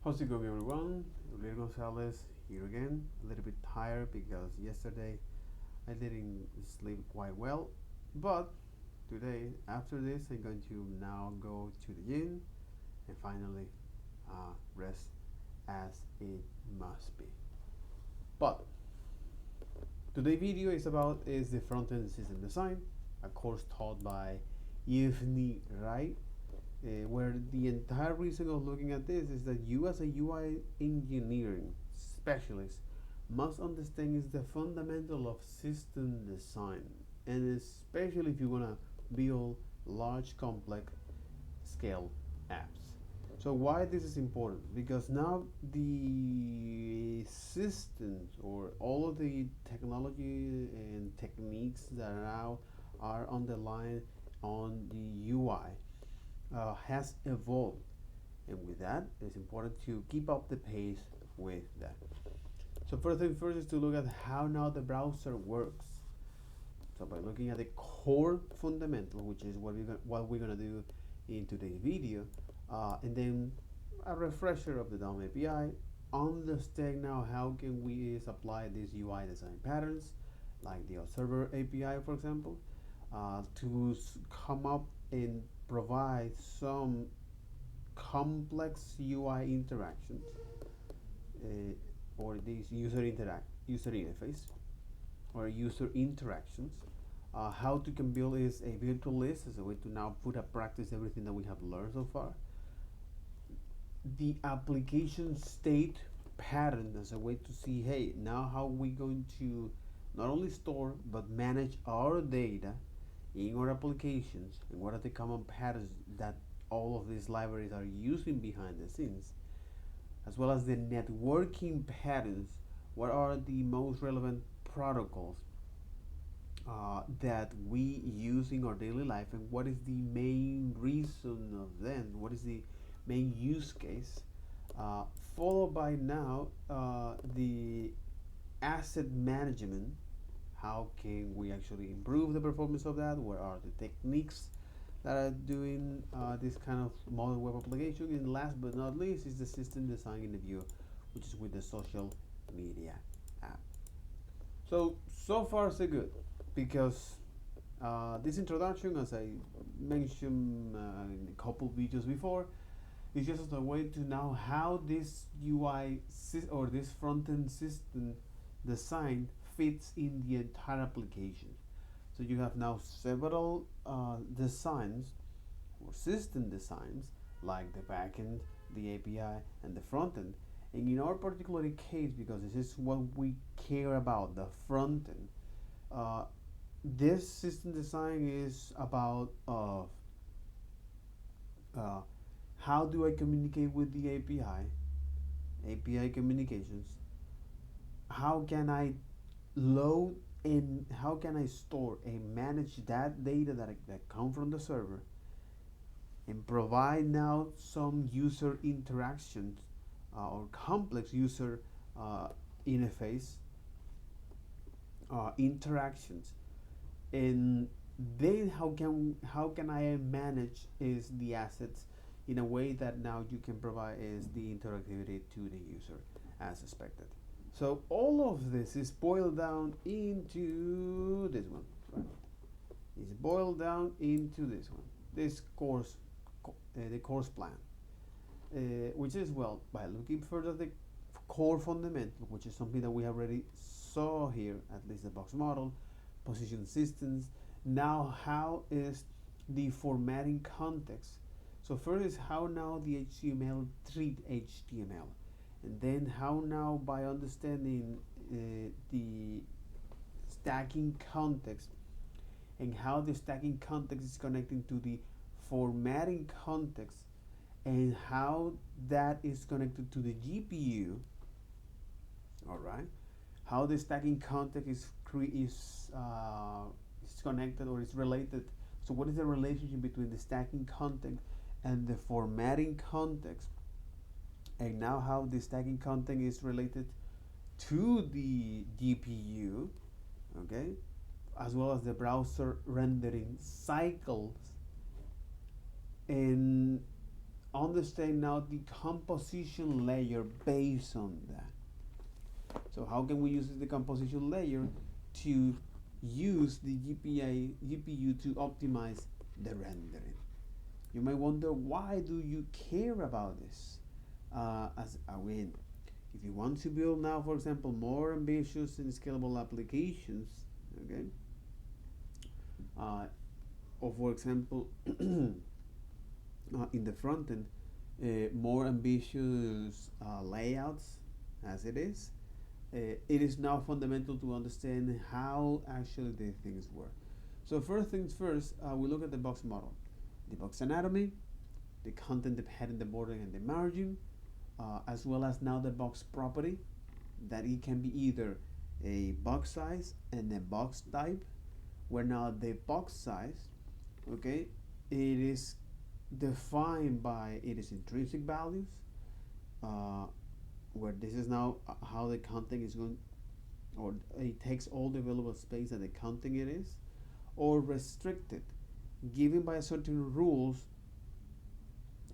How's it going, everyone? Uriel Gonzalez here again. A little bit tired because yesterday I didn't sleep quite well. But today, after this, I'm going to now go to the gym and finally rest as it must be. But today's video is the front end system design, a course taught by Yevni Rai, where the entire reason of looking at this is that you as a UI engineering specialist must understand is the fundamental of system design, and especially if you want to build large complex scale apps. So why this is important? Because now the systems or all of the technology and techniques that now are on the line on the UI has evolved, and with that, it's important to keep up the pace with that. So first thing first is to look at how now the browser works. So by looking at the core fundamental, which is what we're gonna do in today's video, and then a refresher of the DOM API. Understand now how can we apply these UI design patterns, like the observer API, for example, to come up and provide some complex UI interactions or these user interface or user interactions. How to can build is a virtual list as a way to now put a practice everything that we have learned so far. The application state pattern as a way to see, hey, now how we going to not only store but manage our data in our applications, and what are the common patterns that all of these libraries are using behind the scenes, as well as the networking patterns. What are the most relevant protocols that we use in our daily life, and what is the main reason of them? What is the main use case? Followed by now the asset management. How can we actually improve the performance of that? What are the techniques that are doing this kind of modern web application? And last but not least is the system design in the view, which is with the social media app. So far so good, because this introduction, as I mentioned in a couple videos before, is just a way to know how this UI or this front-end system design fits in the entire application. So you have now several designs or system designs, like the backend, the API, and the frontend. And in our particular case, because this is what we care about, the frontend, this system design is about how do I communicate with the API communications. How can I load and how can I store and manage that data that come from the server, and provide now some user interactions or complex user interface interactions, and then how can I manage is the assets in a way that now you can provide is the interactivity to the user as expected. So all of this is boiled down into this one. Right? It's boiled down into this one. This course, the course plan, which is, well, by looking further the core fundamental, which is something that we already saw here, at least the box model, position systems. Now, how is the formatting context? So first is how now the HTML treat HTML, and then how now by understanding the stacking context, and how the stacking context is connecting to the formatting context, and how that is connected to the GPU. All right, how the stacking context is connected or is related. So what is the relationship between the stacking context and the formatting context, and now how the stacking context is related to the GPU, okay, as well as the browser rendering cycles, and understand now the composition layer based on that. So how can we use the composition layer to use the GPU to optimize the rendering? You may wonder, why do you care about this? As again, if you want to build now, for example, more ambitious and scalable applications, okay, or for example, in the front end, more ambitious layouts as it is, it is now fundamental to understand how actually the things work. So first things first, we look at the box model, the box anatomy, the content, the padding, the bordering, and the margin, as well as now the box property, that it can be either a box size and a box type, where now the box size, okay, it is defined by its intrinsic values, where this is now how the content is going, or it takes all the available space that the content it is, or restricted, given by certain rules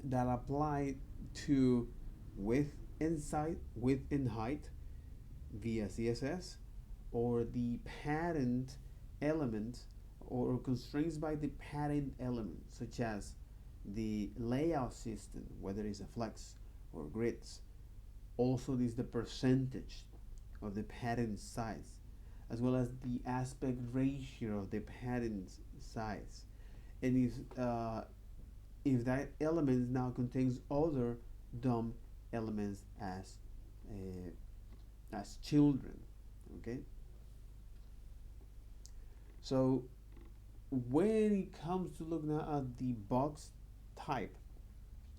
that apply to width and height via CSS, or the patterned element, or constraints by the patterned element, such as the layout system, whether it's a flex or grids. Also, this is the percentage of the pattern size, as well as the aspect ratio of the pattern size. And if that element now contains other DOM elements as children, okay. So when it comes to look now at the box type,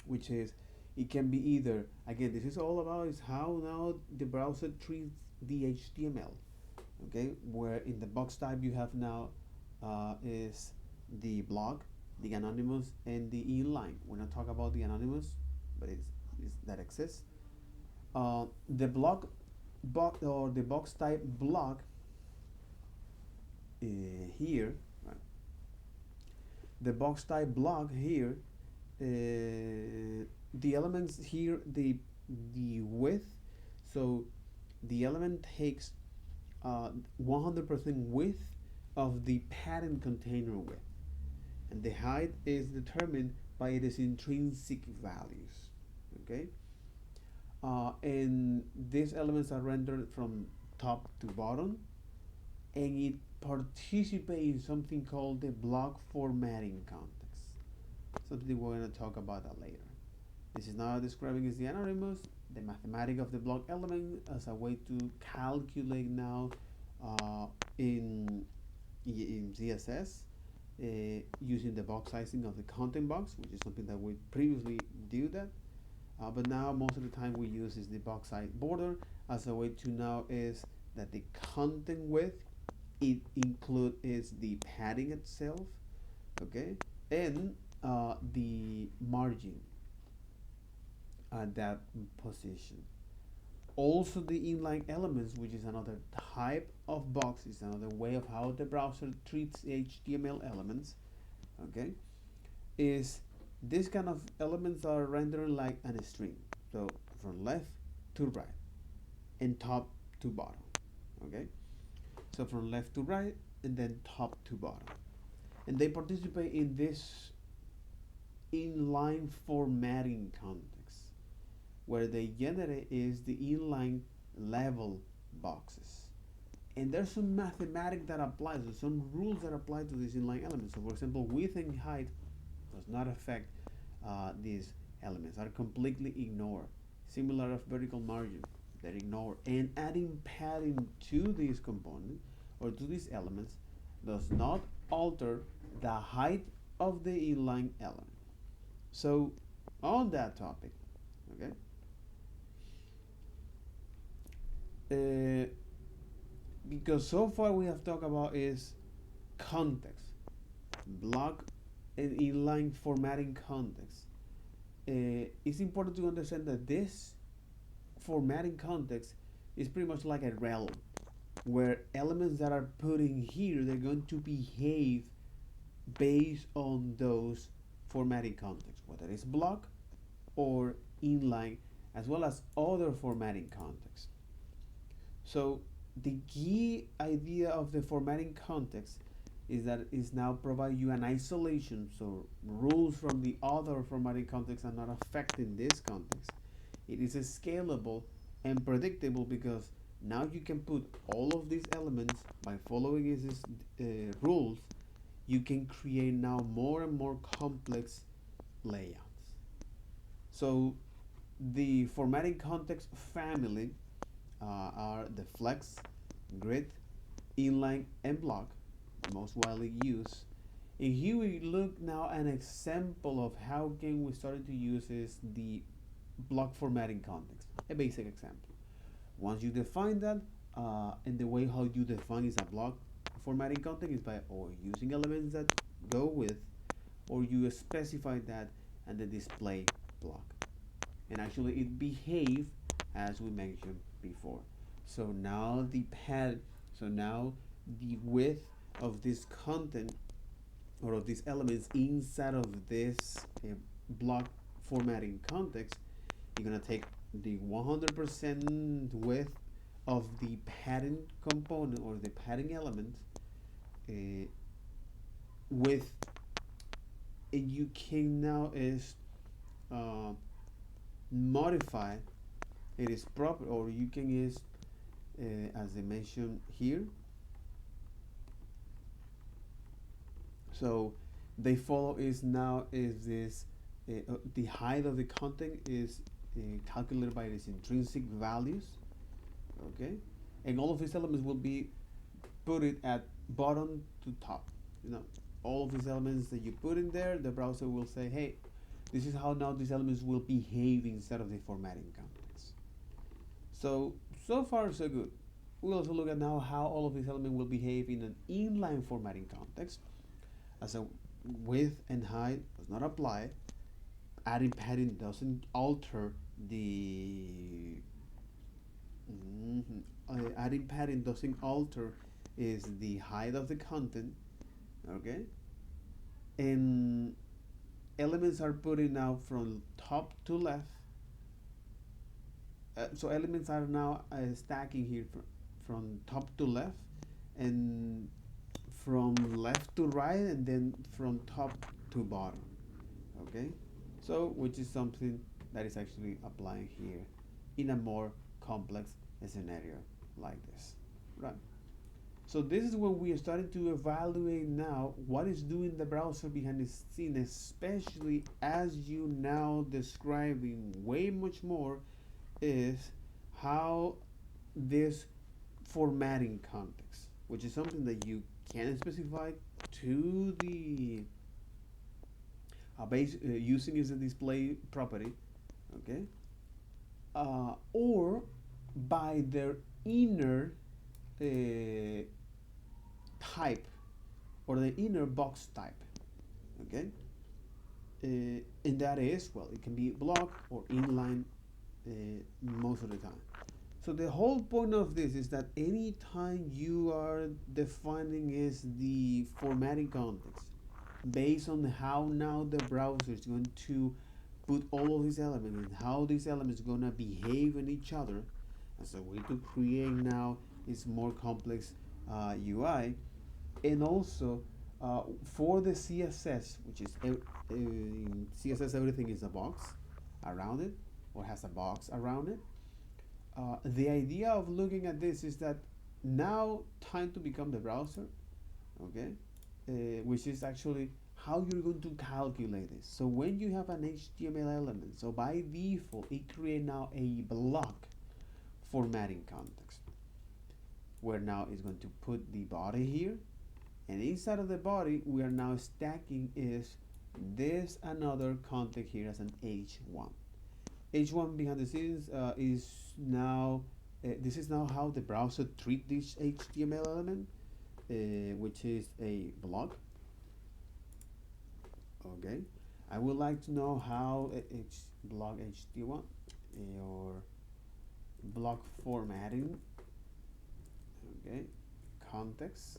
which is, it can be either, again, this is all about is how now the browser treats the HTML, okay, where in the box type you have now is the block, the anonymous, and the inline. We're not talking about the anonymous, but it's that exists. The block or the box type block here, right? The box type block here, the elements here, the width, so the element takes 100% width of the pattern container width, and the height is determined by its intrinsic values, okay. And these elements are rendered from top to bottom, and it participates in something called the block formatting context. Something we're going to talk about that later. This is now describing is the anonymous, the mathematics of the block element as a way to calculate now in CSS using the box sizing of the content box, which is something that we previously do that. But now most of the time we use is the box size border as a way to now is that the content width, it includes is the padding itself, okay, and the margin at that position. Also the inline elements, which is another type of box, is another way of how the browser treats HTML elements, okay, is this kind of elements are rendered like a string, so from left to right and top to bottom, okay, so from left to right and then top to bottom, and they participate in this inline formatting context, where they generate is the inline level boxes, and there's some mathematics that applies, some rules that apply to these inline elements. So for example, width and height does not affect these elements, are completely ignored. Similar of vertical margin, they're ignored. And adding padding to this component or to these elements does not alter the height of the inline element. So on that topic, okay, because so far we have talked about is context, block and inline formatting context. It's important to understand that this formatting context is pretty much like a realm, where elements that are put in here, they're going to behave based on those formatting contexts, whether it's block or inline, as well as other formatting contexts. So the key idea of the formatting context is that it now provide you an isolation, so rules from the other formatting context are not affecting this context. It is scalable and predictable because now you can put all of these elements by following these rules. You can create now more and more complex layouts. So the formatting context family are the flex, grid, inline, and block, most widely used. And here we look now an example of how can we started to use is the block formatting context, a basic example. Once you define that, and the way how you define is a block formatting context is by or using elements that go with, or you specify that and the display block. And actually it behaves as we mentioned before. So now the width of this content or of these elements inside of this block formatting context, you're gonna take the 100% width of the padding component or the padding element uh, with, and you can now is uh, modify it is proper, or you can use as I mentioned here. So they follow is now is this the height of the content is calculated by its intrinsic values, okay, and all of these elements will be put it at bottom to top. You know, all of these elements that you put in there, the browser will say, hey, this is how now these elements will behave inside of the formatting context. So far so good. We'll also look at now how all of these elements will behave in an inline formatting context. As a width and height does not apply, adding padding doesn't alter the adding padding doesn't alter is the height of the content, okay, and elements are putting now from top to left. So elements are now stacking here from top to left and from left to right and then from top to bottom, okay, so which is something that is actually applying here in a more complex scenario like this, right? So this is when we are starting to evaluate now what is doing the browser behind the scene, especially as you now describing way much more is how this formatting context, which is something that you can specify to the base using as a display property, okay, or by their inner type or the inner box type, okay, and that is, well, it can be block or inline most of the time. So the whole point of this is that anytime you are defining is the formatting context based on how now the browser is going to put all of these elements and how these elements are going to behave in each other as a way to create now is more complex UI. And also for the CSS, which is in CSS, everything is a box around it or has a box around it. The idea of looking at this is that now time to become the browser, okay, which is actually how you're going to calculate this. So when you have an HTML element, so by default it creates now a block formatting context where now it's going to put the body here, and inside of the body we are now stacking is this another context here as an h1. H1 behind the scenes is now this is now how the browser treat this HTML element, which is a block. Okay, I would like to know how it's block HT1 or block formatting. Okay, context,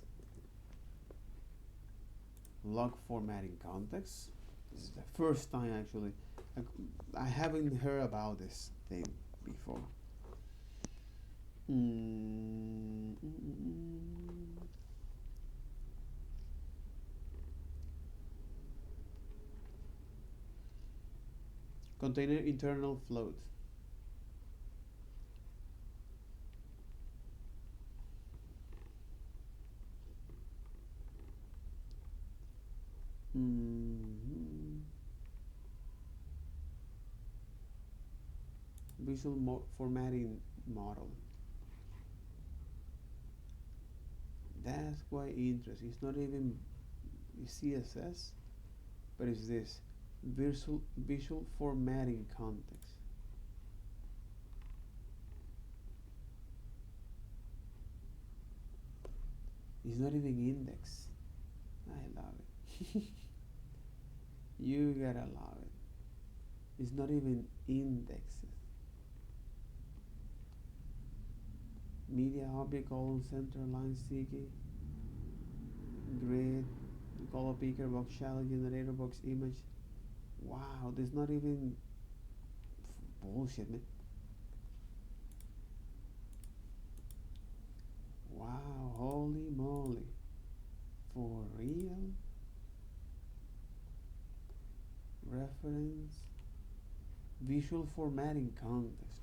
block formatting context. This is the first time actually. I haven't heard about this thing before. Mm, mm, mm, mm. Container internal float. Mm, visual formatting model. That's quite interesting. It's not even CSS, but it's this visual formatting context. It's not even index. I love it. You gotta love it. It's not even indexes. Media object column center line sticky grid color picker box shadow generator box image. Wow, there's not even bullshit, man. Wow, holy moly. For real? Reference. Visual formatting context.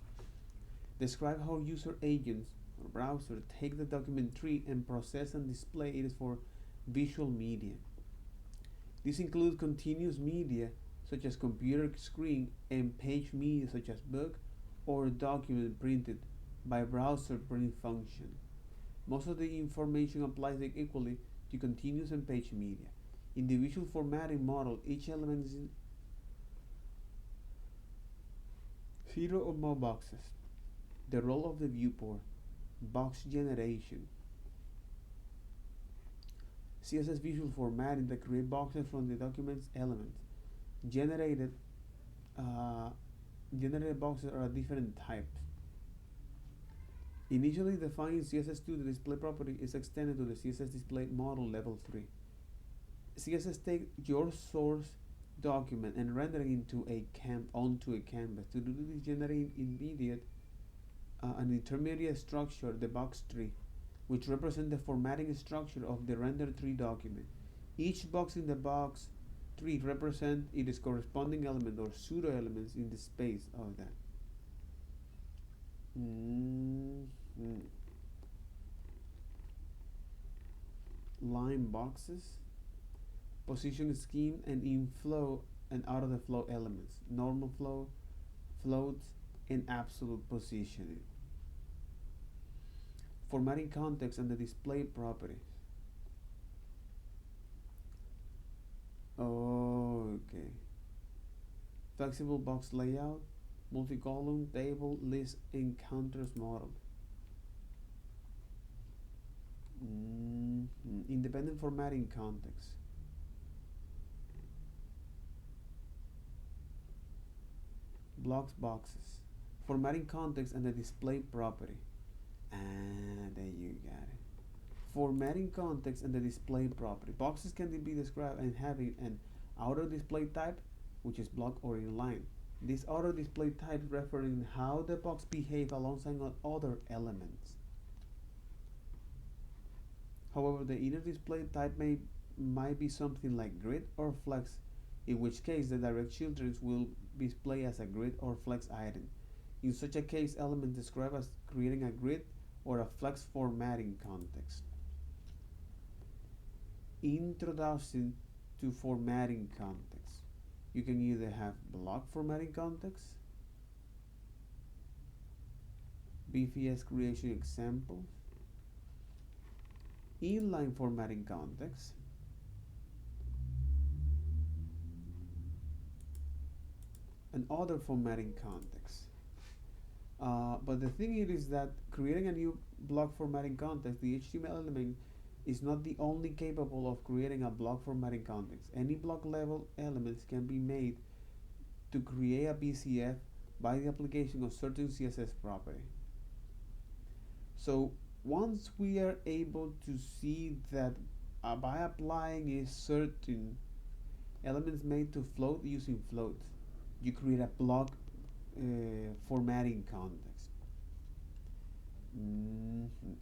Describe how user agents or browser take the document tree and process and display it for visual media. This includes continuous media such as computer screen and page media such as book or document printed by browser print function. Most of the information applies equally to continuous and page media. In the visual formatting model, each element is in 0 or more boxes. The role of the viewport, box generation. CSS visual formatting that create boxes from the document's elements. Generated uh, generated boxes are different types. Initially defined CSS2, the display property is extended to the CSS display model level 3. CSS takes your source document and render it onto a canvas. To do this, generate immediate an intermediate structure, the box tree, which represents the formatting structure of the render tree document. Each box in the box tree represents its corresponding element or pseudo elements in the space of that. Line boxes, position scheme, and inflow and out of the flow elements, normal flow, floats, and absolute positioning. Formatting context and the display properties. Okay. Flexible box layout, multi-column, table, list, and counters model. Independent formatting context. Blocks boxes. Formatting context and the display property. And there you got it. Formatting context and the display property. Boxes can be described and having an outer display type, which is block or inline. This outer display type referring how the box behave alongside other elements. However, the inner display type might be something like grid or flex, in which case the direct children will display as a grid or flex item. In such a case, elements described as creating a grid or a flex formatting context. Introduction to formatting context. You can either have block formatting context, BFS creation examples, inline formatting context, and other formatting context. But the thing is that creating a new block formatting context, the HTML element is not the only capable of creating a block formatting context. Any block level elements can be made to create a BCF by the application of certain CSS property. So once we are able to see that by applying a certain Elements made to float using floats. You create a block formatting context.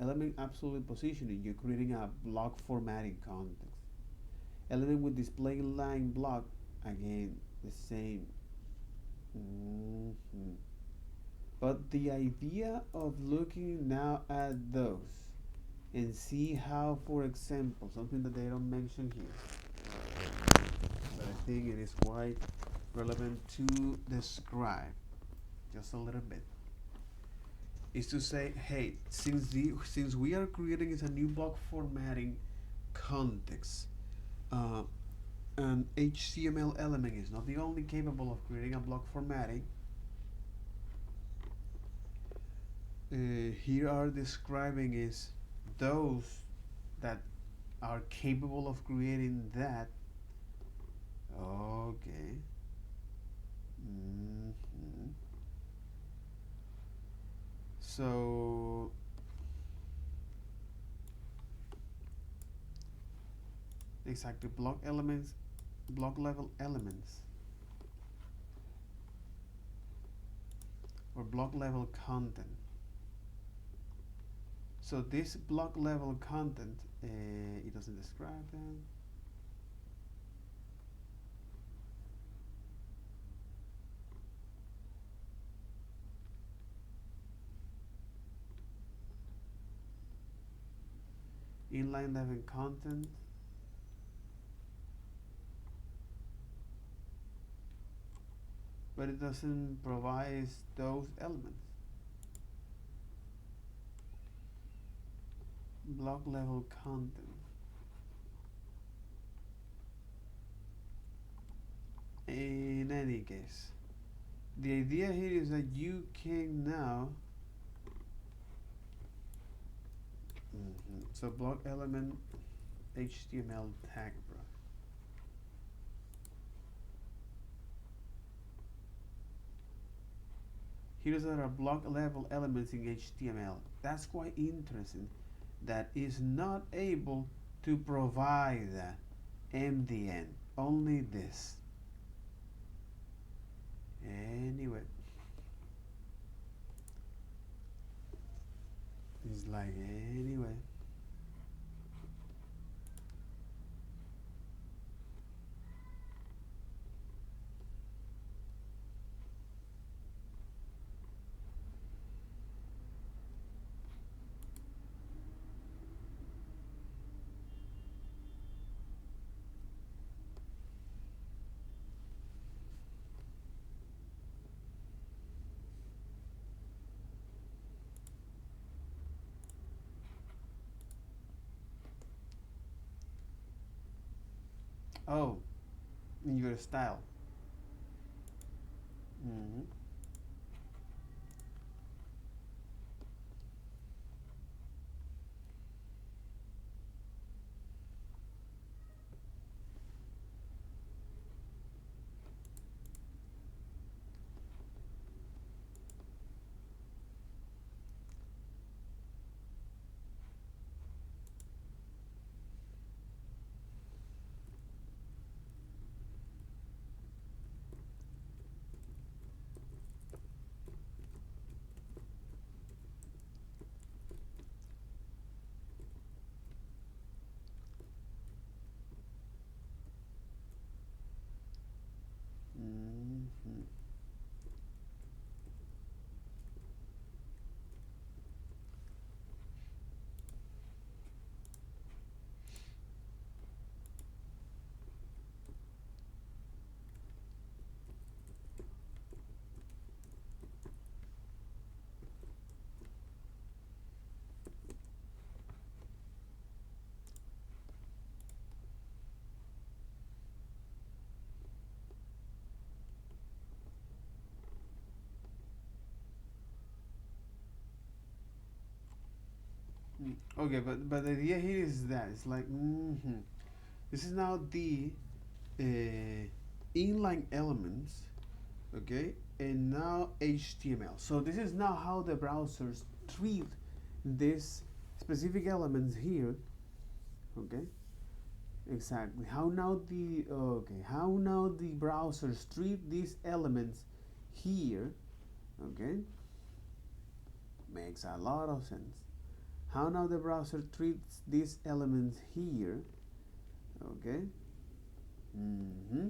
Element absolute positioning. You're creating a block formatting context. Element with display line block. Again, the same. But the idea of looking now at those and see how, for example, something that they don't mention here, but I think it is quite relevant to describe just a little bit, is to say, hey, since we are creating is a new block formatting context, an HTML element is not the only capable of creating a block formatting. Here are describing is those that are capable of creating that. Okay. So exactly, block elements, block level elements, or block level content. So this block level content, it doesn't describe that. Inline level content. But it doesn't provide those elements. Block level content. In any case, the idea here is that you can now so block element HTML tag brush. Here's our block level elements in HTML. That's quite interesting. That is not able to provide that MDN. Only this. Anyway, it's like anyway. Oh, in your style. Okay, but the idea here is that it's like this is now the inline elements, okay, and now HTML. So this is now how the browsers treat these specific elements here, okay, exactly. How now the browsers treat these elements here, okay, makes a lot of sense. How now the browser treats these elements here, okay. Mm-hmm.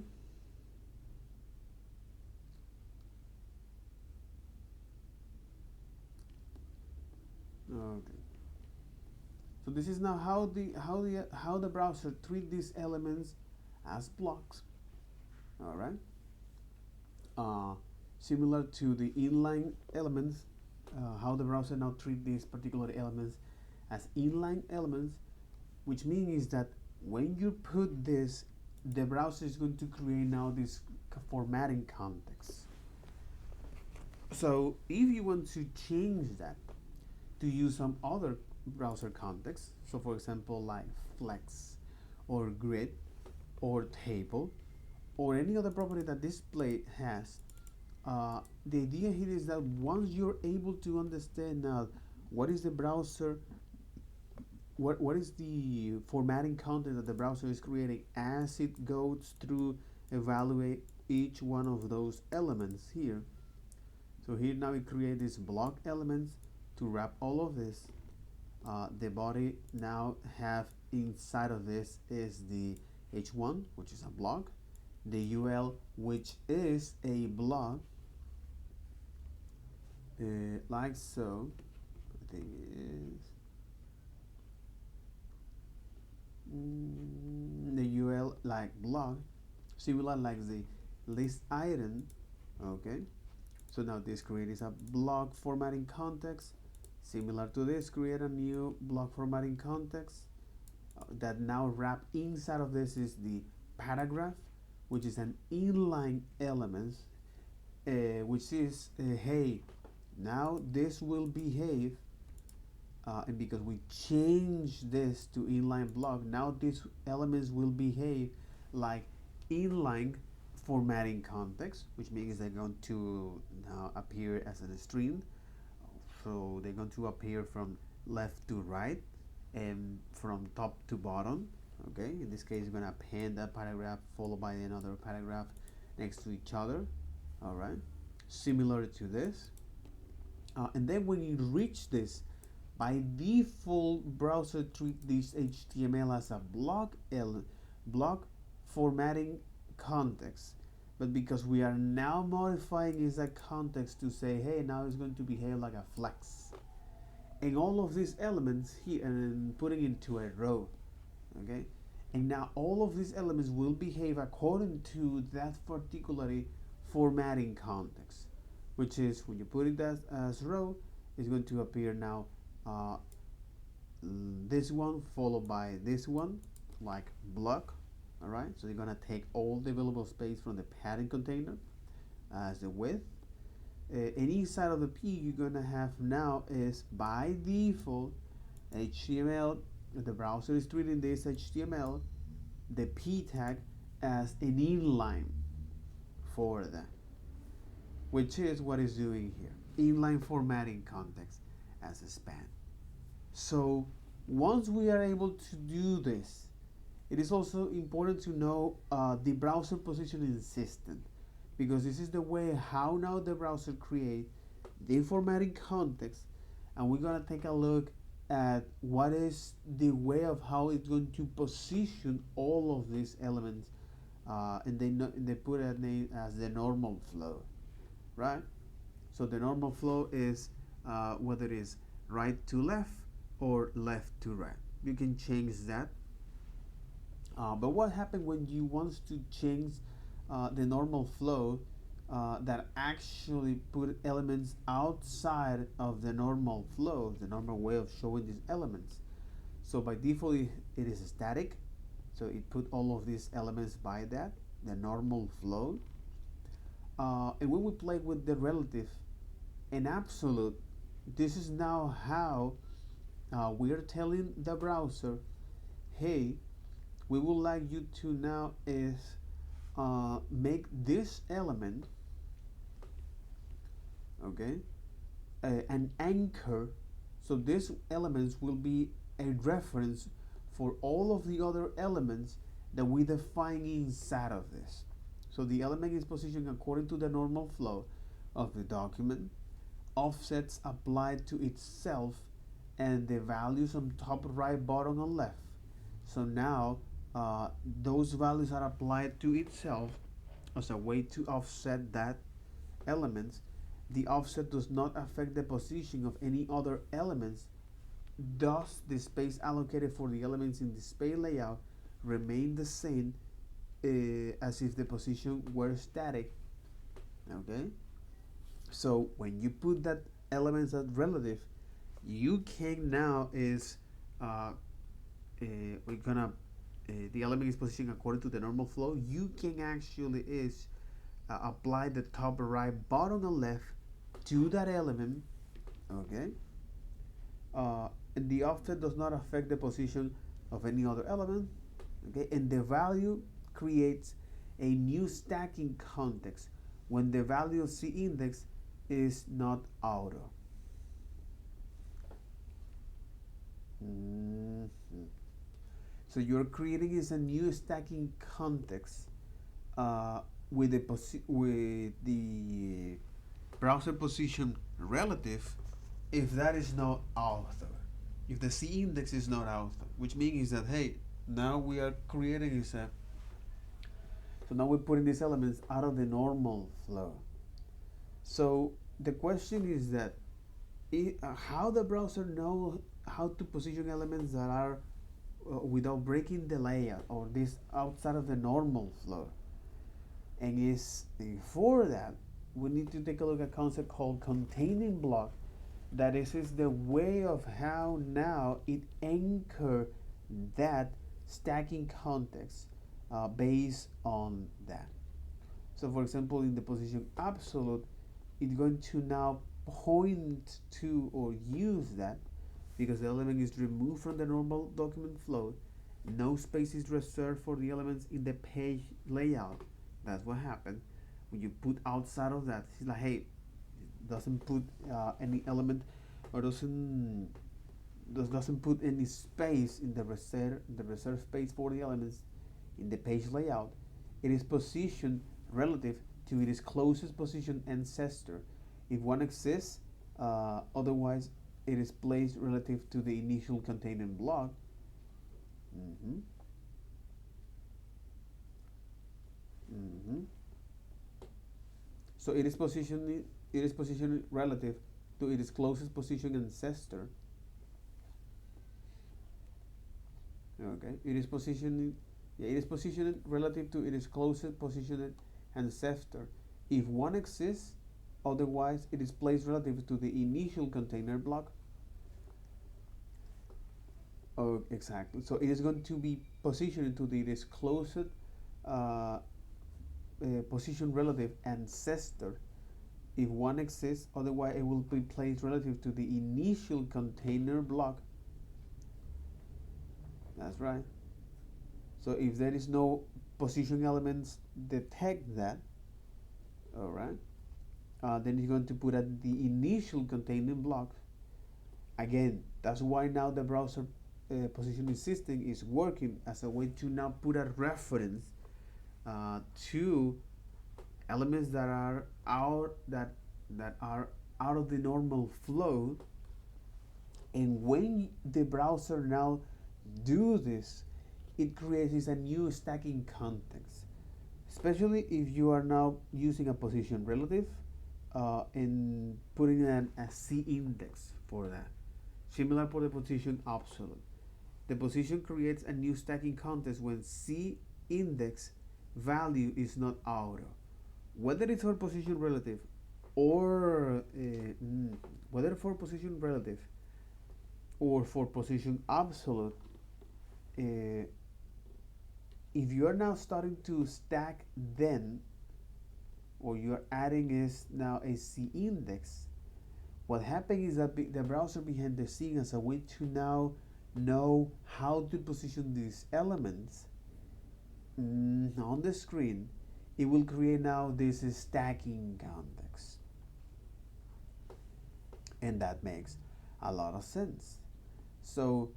Okay. So this is now how the browser treat these elements as blocks. All right. Uh, Similar to the inline elements, how the browser now treat these particular elements as inline elements, which means that when you put this, the browser is going to create now this formatting context. So if you want to change that to use some other browser context, so for example like flex or grid or table or any other property that display has, the idea here is that once you're able to understand now what is the browser, what is the formatting content that the browser is creating as it goes through evaluate each one of those elements here. So here now we create these block elements to wrap all of this. The body now have inside of this is the h1, which is a block, the ul, which is a block, like so. I think it is the ul like block, similar like the list item. Okay, so now this creates a block formatting context. Similar to this, create a new block formatting context that now wrap inside of this is the paragraph, which is an inline element, which is hey, now this will behave, and because we change this to inline block, now these elements will behave like inline formatting context, which means they're going to now appear as a string. So they're going to appear from left to right and from top to bottom. Okay, in this case, we're going to append that paragraph followed by another paragraph next to each other. All right, similar to this. And then when you reach this, by default, browser treat this HTML as a block formatting context. But because we are now modifying is that context to say, hey, now it's going to behave like a flex. And all of these elements here and putting into a row. Okay? And now all of these elements will behave according to that particular formatting context. Which is when you put it as row, it's going to appear now this one followed by this one, like block. All right, so you're gonna take all the available space from the padding container as the width. And inside of the P, you're gonna have now is by default HTML. The browser is treating this HTML, the P tag, as an inline for that, which is what it's doing here. Inline formatting context as a span. So once we are able to do this, it is also important to know the browser positioning system, because this is the way how now the browser create the formatting context, and we're gonna take a look at what is the way of how it's going to position all of these elements, and they put a name as the normal flow, right? So the normal flow is whether it is right to left or left to right. You can change that. But what happens when you want to change the normal flow that actually put elements outside of the normal flow, the normal way of showing these elements? So by default, it is static. So it put all of these elements by that, the normal flow. And when we play with the relative and absolute, this is now how we are telling the browser, hey, we would like you to now is make this element, okay, an anchor. So these elements will be a reference for all of the other elements that we define inside of this. So the element is positioned according to the normal flow of the document, offsets applied to itself, and the values on top, right, bottom, and left. So now those values are applied to itself as a way to offset that element. The offset does not affect the position of any other elements. Thus, the space allocated for the elements in the space layout remain the same as if the position were static. Okay. So when you put that elements as relative, you can now is we're gonna the element is positioned according to the normal flow. You can actually is apply the top, right, bottom, and left to that element. Okay. And the offset does not affect the position of any other element. Okay. And the value creates a new stacking context when the value of C index is not auto. So you're creating is a new stacking context with the browser position relative if that is not author. If the C index is not author, which means that hey, now we are creating is a so now we're putting these elements out of the normal flow. So the question is that how the browser know how to position elements that are without breaking the layout or this outside of the normal flow. And is for that we need to take a look at a concept called containing block. That is the way of how now it anchor that stacking context based on that. So for example, in the position absolute, it's going to now point to or use that because the element is removed from the normal document flow. No space is reserved for the elements in the page layout. That's what happened when you put outside of that. It's like, hey, it doesn't put any element or doesn't put any space in the reserved space for the elements in the page layout. It is positioned relative to its closest position ancestor. If one exists, otherwise it is placed relative to the initial containing block. So it is positioned relative to its closest position ancestor. Okay, it is positioned relative to its closest position ancestor. If one exists, otherwise it is placed relative to the initial container block. Oh, exactly. So it is going to be positioned to its closest position relative ancestor. If one exists, otherwise it will be placed relative to the initial container block. That's right. So if there is no position elements detect that, all right, then you're going to put at the initial containing block. Again, that's why now the browser positioning system is working as a way to now put a reference to elements that are out of the normal flow. And when the browser now do this, it creates a new stacking context, especially if you are now using a position relative and putting a C index for that. Similar for the position absolute. The position creates a new stacking context when C index value is not auto. Whether it's for position relative or whether for position relative or for position absolute, if you are now starting to stack then, or you are adding is now a C index, what happens is that the browser behind the scene as a way to now know how to position these elements on the screen, it will create now this stacking context. And that makes a lot of sense. So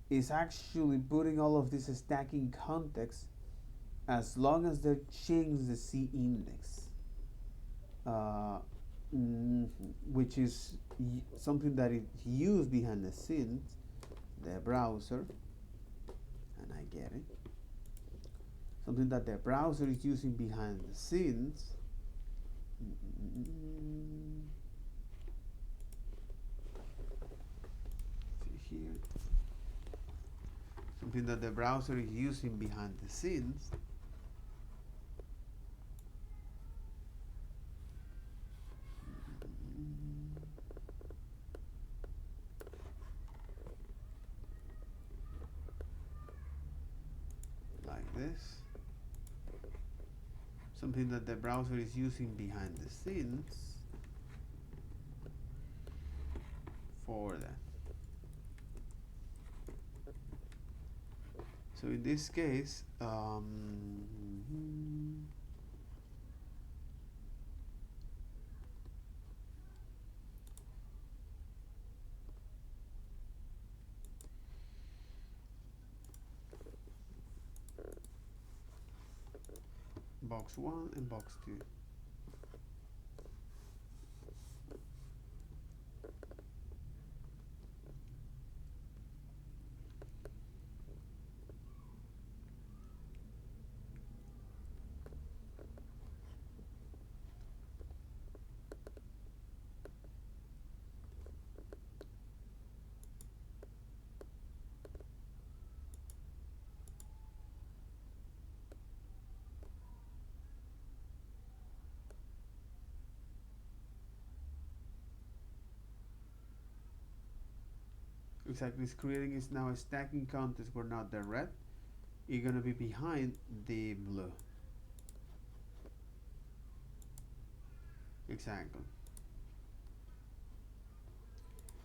it's actually putting all of this stacking context as long as they change the C index, uh, which is something that is used behind the scenes, the browser, and I get it, something that the browser is using behind the scenes. See here, something that the browser is using behind the scenes. Like this. Something that the browser is using behind the scenes for that. So in this case, box 1 and box 2. Exactly, it's creating is now a stacking context where not the red is going to be behind the blue. Exactly.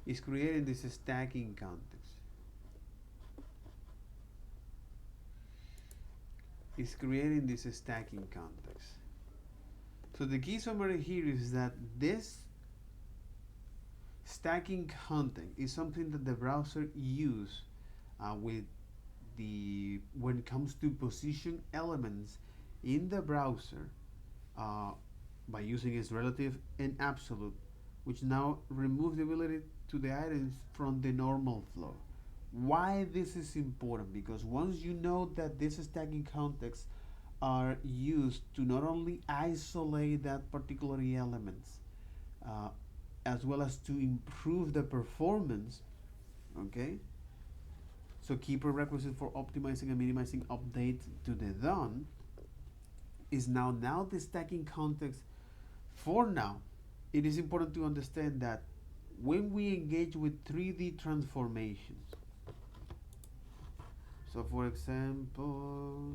It's creating this stacking context. It's creating this stacking context. So the key summary here is that this stacking content is something that the browser use with the when it comes to position elements in the browser by using its relative and absolute, which now remove the ability to the items from the normal flow. Why this is important? Because once you know that these stacking contexts are used to not only isolate that particular elements, uh, as well as to improve the performance, okay? So key prerequisite for optimizing and minimizing updates to the done is now the stacking context. For now, it is important to understand that when we engage with 3D transformations, so for example,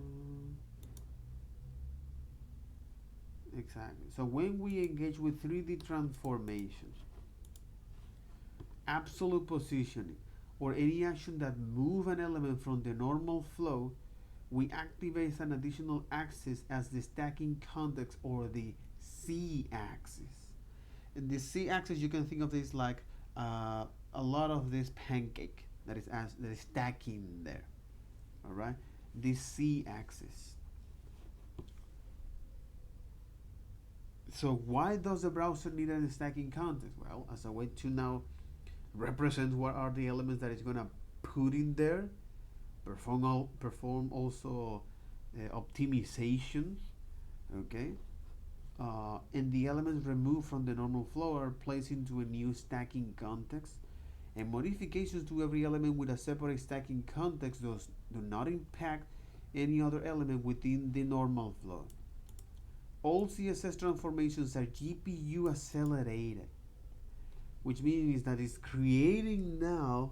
exactly. So when we engage with 3D transformations, absolute positioning, or any action that move an element from the normal flow, we activate an additional axis as the stacking context or the C-axis. And the C-axis, you can think of this like a lot of this pancake that is stacking there. All right, this C-axis. So why does the browser need a stacking context? Well, as a way to now represent what are the elements that it's going to put in there, perform also optimizations, okay, and the elements removed from the normal flow are placed into a new stacking context, and modifications to every element with a separate stacking context do not impact any other element within the normal flow. All CSS transformations are GPU accelerated, which means that it's creating now,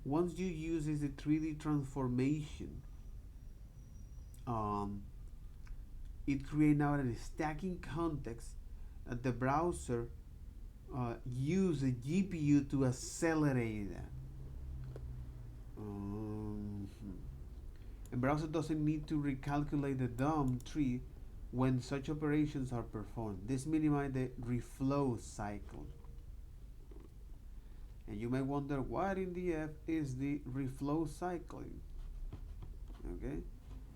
once you use this 3D transformation, it creates now a stacking context that the browser use the GPU to accelerate that. And browser doesn't need to recalculate the DOM tree when such operations are performed. This minimizes the reflow cycle. And you may wonder what in the F is the reflow cycling. Okay,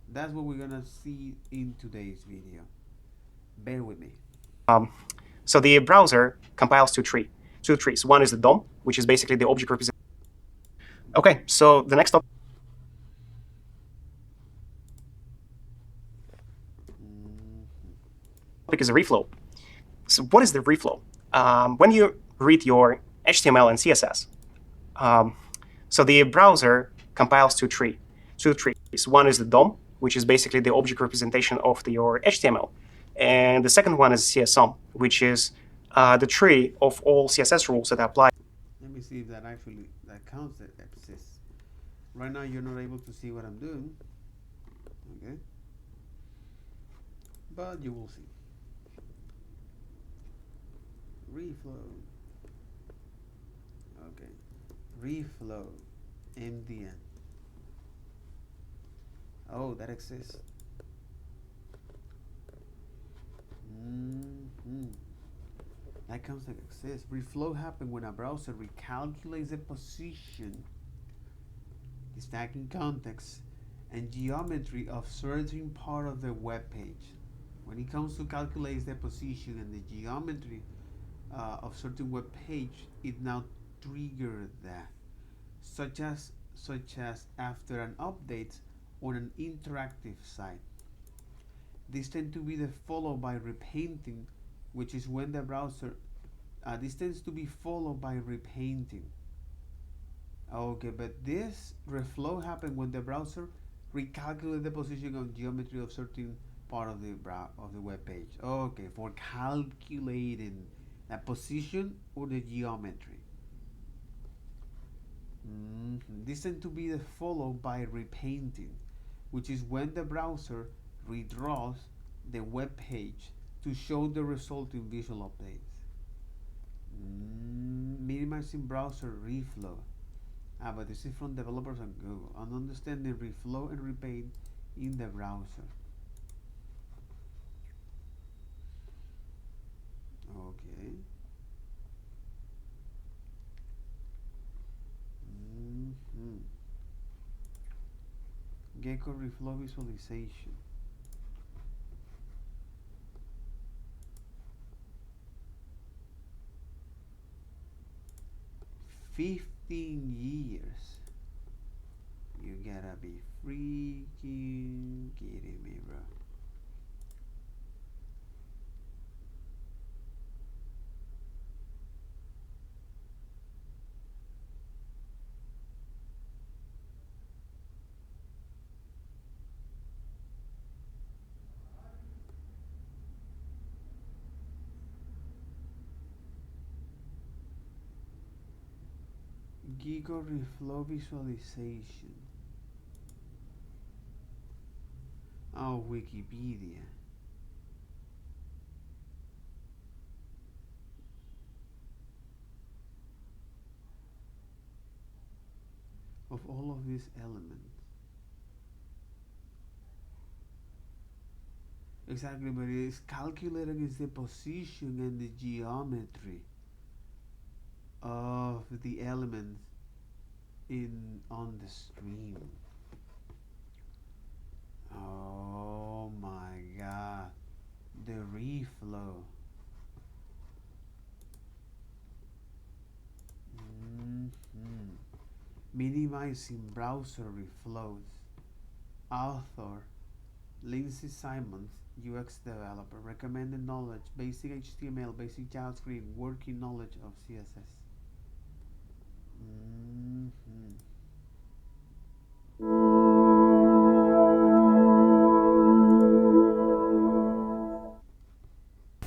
That's what we're gonna see in today's video. Bear with me. So the browser compiles two trees. One is the DOM, which is basically the object representation. Okay, so the next topic is a reflow. So what is the reflow? When you read your HTML and CSS, so the browser compiles two trees. One is the DOM, which is basically the object representation of your HTML. And the second one is CSOM, which is the tree of all CSS rules that apply. Let me see if that counts that exists. Right now you're not able to see what I'm doing. Okay. But you will see. Reflow. Okay. Reflow. MDN. Oh, that exists. That comes like exists. Reflow happens when a browser recalculates the position, the stacking context, and geometry of certain part of the web page. When it comes to calculate the position and the geometry of certain web page, it now triggers that, such as after an update on an interactive site. This tends to be followed by repainting, which is when the browser. This tends to be followed by repainting. Okay, but this reflow happens when the browser recalculates the position of geometry of certain part of the web page. Okay, for calculating the position or the geometry. This tends to be followed by repainting, which is when the browser redraws the web page to show the resulting visual updates. Minimizing browser reflow. But this is from developers on Google. And understanding reflow and repaint in the browser. Okay. Gecko reflow visualization. 15 years. You gotta be freaking kidding me, bro. Gecko reflow visualization. Oh, Wikipedia. Of all of these elements. Exactly, but it is calculated against the position and the geometry of the elements on the stream. Oh my god. The reflow. Minimizing browser reflows. Author Lindsay Simons, UX developer, recommended knowledge, basic HTML, basic JavaScript, working knowledge of CSS.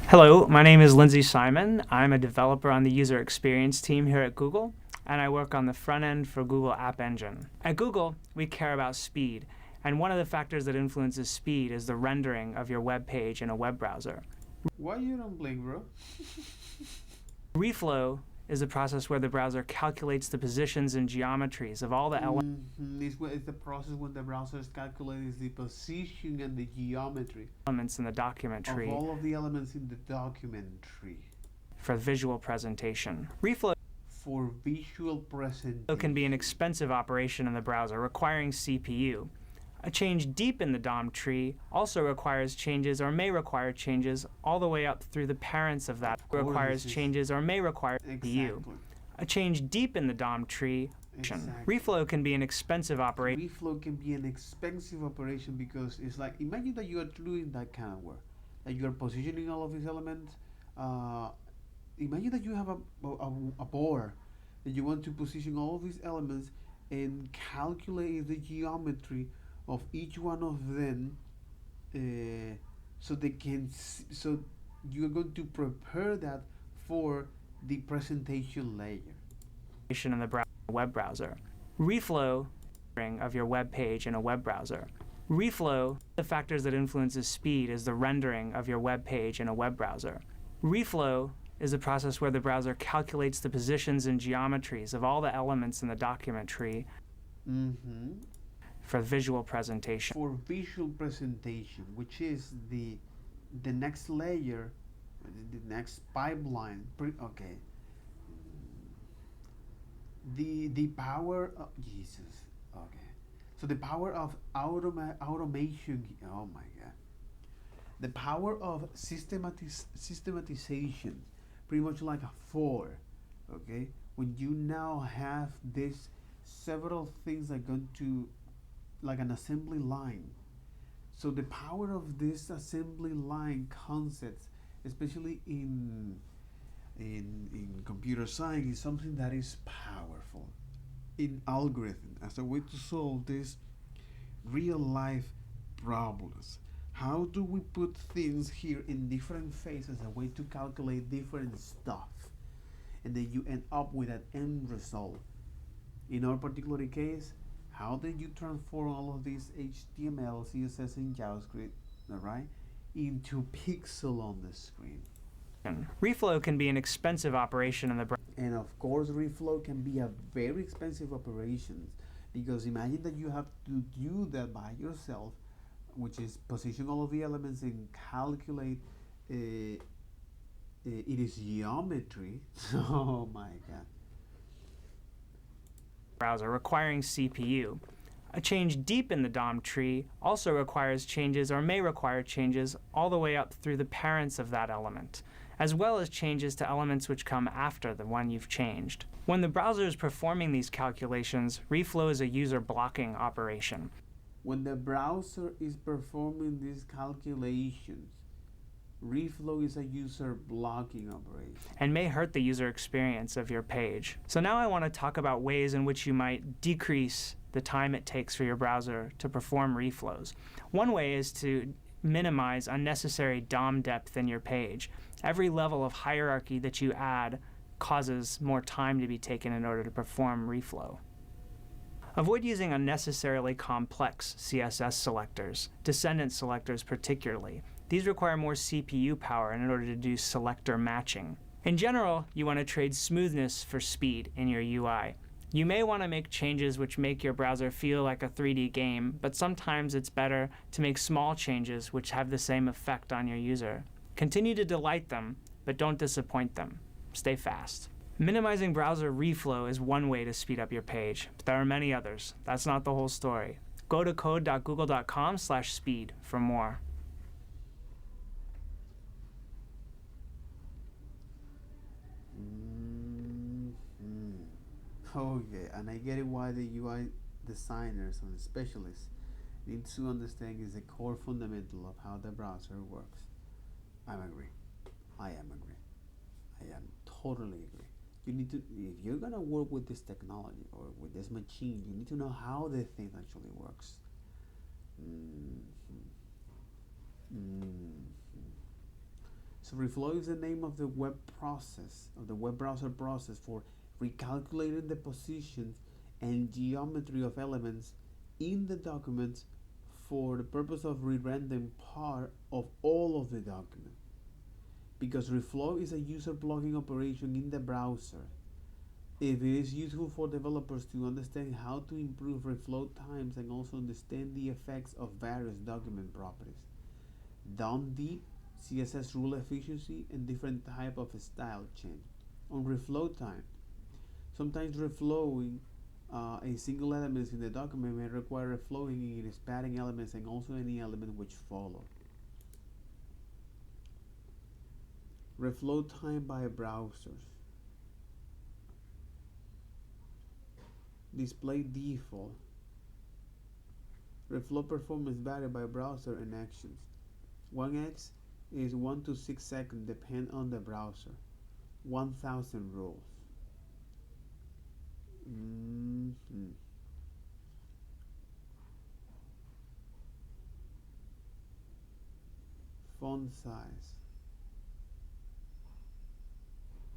Hello, my name is Lindsay Simon. I'm a developer on the user experience team here at Google, and I work on the front end for Google App Engine. At Google, we care about speed, and one of the factors that influences speed is the rendering of your web page in a web browser. Why you don't blink, bro? Reflow is a process where the browser calculates the positions and geometries of all the elements. It's the process when the browser is calculating the position and the geometry In the document tree of all of the elements in the document tree for visual presentation. Reflow for visual presentation can be an expensive operation in the browser, requiring CPU. A change deep in the DOM tree also requires changes or may require changes all the way up through the parents of that. Requires changes or may require CPU. A change deep in the DOM tree. Reflow can be an expensive operation. Reflow can be an expensive operation because it's like, imagine that you are doing that kind of work, that you are positioning all of these elements. Imagine that you have a board that you want to position all of these elements and calculate the geometry of each one of them, so they can so you're going to prepare that for the presentation layer In the web browser. Reflow of your web page in a web browser. Reflow, the factors that influences speed is the rendering of your web page in a web browser. Reflow is a process where the browser calculates the positions and geometries of all the elements in the document tree for visual presentation. For visual presentation, which is the next layer, the next pipeline. Okay. The power of Jesus. Okay. So the power of automation. Oh my God. The power of systematization, pretty much like a for. Okay. When you now have this several things that go to like an assembly line. So the power of this assembly line concepts, especially in computer science, is something that is powerful in algorithm as a way to solve these real life problems. How do we put things here in different phases, a way to calculate different stuff, and then you end up with an end result. In our particular case, how did you transform all of these HTML, CSS, and JavaScript, all right, into pixel on the screen? Reflow can be an expensive operation in the browser. And of course, Reflow can be a very expensive operation, because imagine that you have to do that by yourself, which is position all of the elements and calculate it is geometry. Oh my God. Browser requiring CPU. A change deep in the DOM tree also requires changes or may require changes all the way up through the parents of that element, as well as changes to elements which come after the one you've changed. When the browser is performing these calculations, Reflow is a user blocking operation. When the browser is performing these calculations, Reflow is a user blocking operation and may hurt the user experience of your page. So now I want to talk about ways in which you might decrease the time it takes for your browser to perform reflows. One way is to minimize unnecessary DOM depth in your page. Every level of hierarchy that you add causes more time to be taken in order to perform reflow. Avoid using unnecessarily complex CSS selectors, descendant selectors particularly. These require more CPU power in order to do selector matching. In general, you want to trade smoothness for speed in your UI. You may want to make changes which make your browser feel like a 3D game, but sometimes it's better to make small changes which have the same effect on your user. Continue to delight them, but don't disappoint them. Stay fast. Minimizing browser reflow is one way to speed up your page, but there are many others. That's not the whole story. Go to code.google.com/speed for more. Okay, and I get it why the UI designers and specialists need to understand is the core fundamental of how the browser works. I am agree. I am totally agree. You need to, if you're gonna work with this technology or with this machine, you need to know how the thing actually works. So Reflow is the name of the web process, of the web browser process for recalculating the positions and geometry of elements in the document for the purpose of re-rendering part of all of the document. Because Reflow is a user blocking operation in the browser, it is useful for developers to understand how to improve reflow times and also understand the effects of various document properties. DOM deep, CSS rule efficiency, and different type of style change. On reflow time, sometimes reflowing A single element in the document may require reflowing in its padding elements and also any element which follow. Reflow time by browsers. Display default. Reflow performance vary by browser and actions. 1x is 1 to 6 seconds depend on the browser. 1000 rules. Font size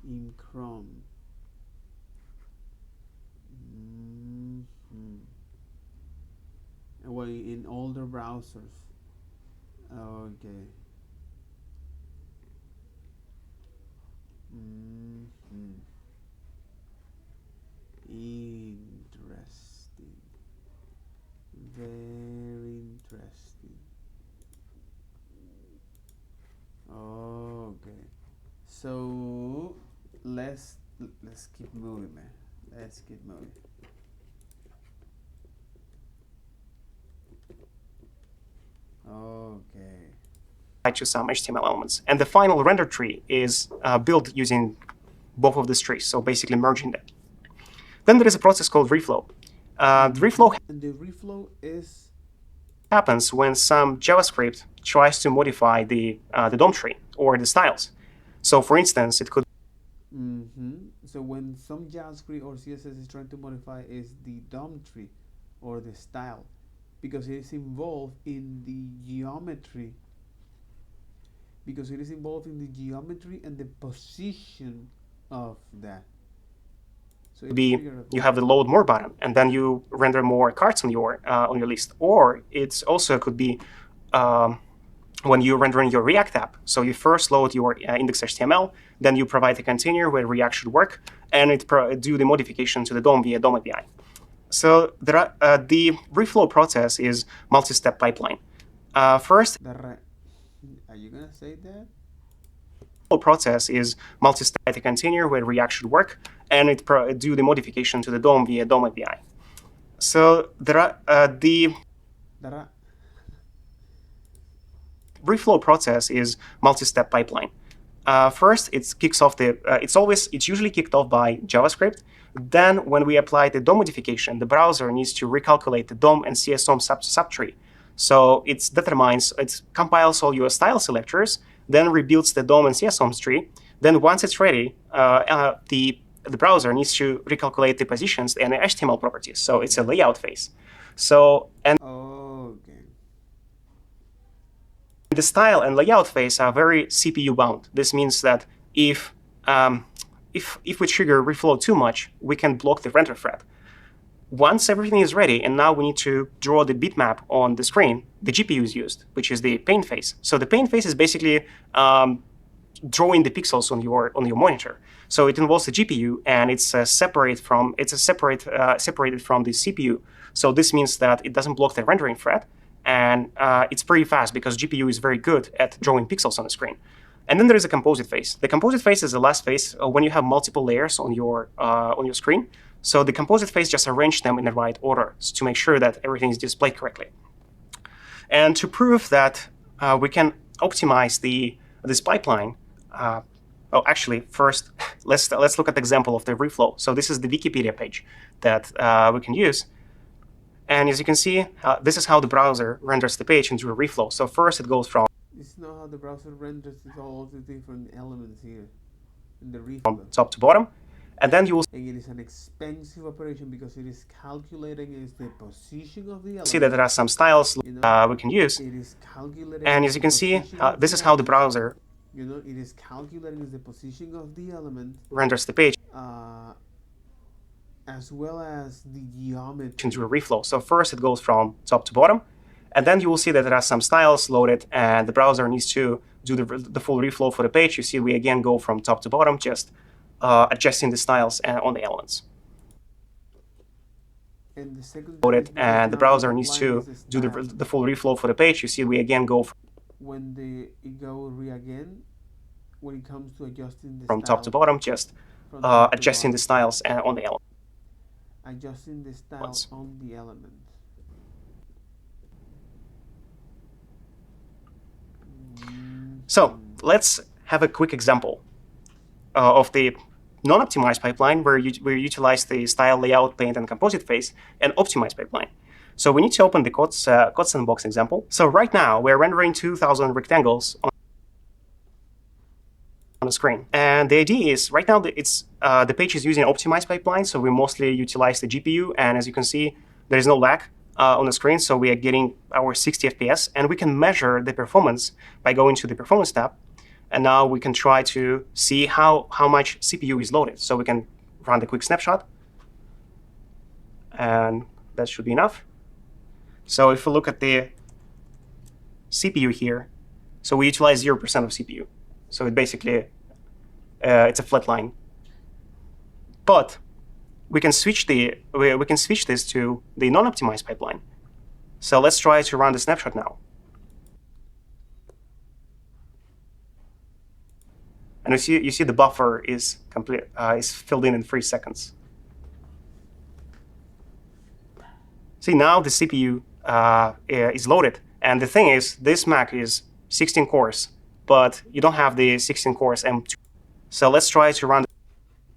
in Chrome. Well, in older browsers. Okay. Interesting. Very interesting. Okay. So let's keep moving, man. Let's keep moving. Okay. To some HTML elements. And the final render tree is built using both of these trees, so basically merging them. Then there is a process called reflow. The reflow is happens when some JavaScript tries to modify the DOM tree or the styles. So for instance, it could So when some JavaScript or CSS is trying to modify is the DOM tree or the style, because it is involved in the geometry. Because it is involved in the geometry and the position of that. So you have the load more button, and then you render more cards on your list. Or it's also could be when you're rendering your React app. So you first load your index.html, then you provide a container where React should work, and it do the modification to the DOM via DOM API. So there are, the reflow process is multi-step pipeline. First, are you gonna say that? The process is multi-step container where React should work, and it do the modification to the DOM via DOM API. So there are the reflow process is multi-step pipeline. First, it kicks off the. It's usually kicked off by JavaScript. Then, when we apply the DOM modification, the browser needs to recalculate the DOM and CSOM subtree. So it compiles all your style selectors, then rebuilds the DOM and CSOM tree. Then once it's ready, the browser needs to recalculate the positions and the HTML properties. So it's a layout phase. So the style and layout phase are very CPU bound. This means that if we trigger reflow too much, we can block the render thread. Once everything is ready, and now we need to draw the bitmap on the screen, the GPU is used, which is the paint phase. So the paint phase is basically drawing the pixels on your monitor. So it involves the GPU, and it's separated from the CPU. So this means that it doesn't block the rendering thread, and it's pretty fast because GPU is very good at drawing pixels on the screen. And then there is a composite phase. The composite phase is the last phase when you have multiple layers on your screen. So the composite phase just arrange them in the right order to make sure that everything is displayed correctly. And to prove that we can optimize this pipeline, actually, first let's look at the example of the reflow. So this is the Wikipedia page that we can use. And as you can see, this is how the browser renders the page into a reflow. So first it goes from. This is not how the browser renders all the different elements here in the reflow. From top to bottom. And then you will and it is an expensive operation because it is calculating the position of the element. See that there are some styles we can use. It is calculating and as you can see, this is how the browser it is calculating the position of the element, renders the page, as well as the geometry. Into a reflow. So first it goes from top to bottom, and then you will see that there are some styles loaded, and the browser needs to do the full reflow for the page. You see we again go from top to bottom, just adjusting the styles on the elements. And the second loaded, and the browser needs to do the full reflow for the page. You see we again go when it go again when it comes to adjusting the from top to bottom, just adjusting the styles on the element. adjusting the style Once. on the element. So let's have a quick example of the non-optimized pipeline where we utilize the style, layout, paint, and composite phase, and optimized pipeline. So we need to open the code sandbox example. So right now we're rendering 2,000 rectangles on the screen. And the idea is right now the page is using optimized pipeline, so we mostly utilize the GPU. And as you can see, there is no lag on the screen, so we are getting our 60 FPS, and we can measure the performance by going to the performance tab. And now we can try to see how much CPU is loaded. So we can run the quick snapshot, and that should be enough. So if we look at the CPU here, so we utilize 0% of CPU. So it basically, it's a flat line. But we can switch this to the non-optimized pipeline. So let's try to run the snapshot now. And you see the buffer is filled in 3 seconds. See, now the CPU is loaded. And the thing is, this Mac is 16 cores, but you don't have the 16 cores M2. So let's try to run.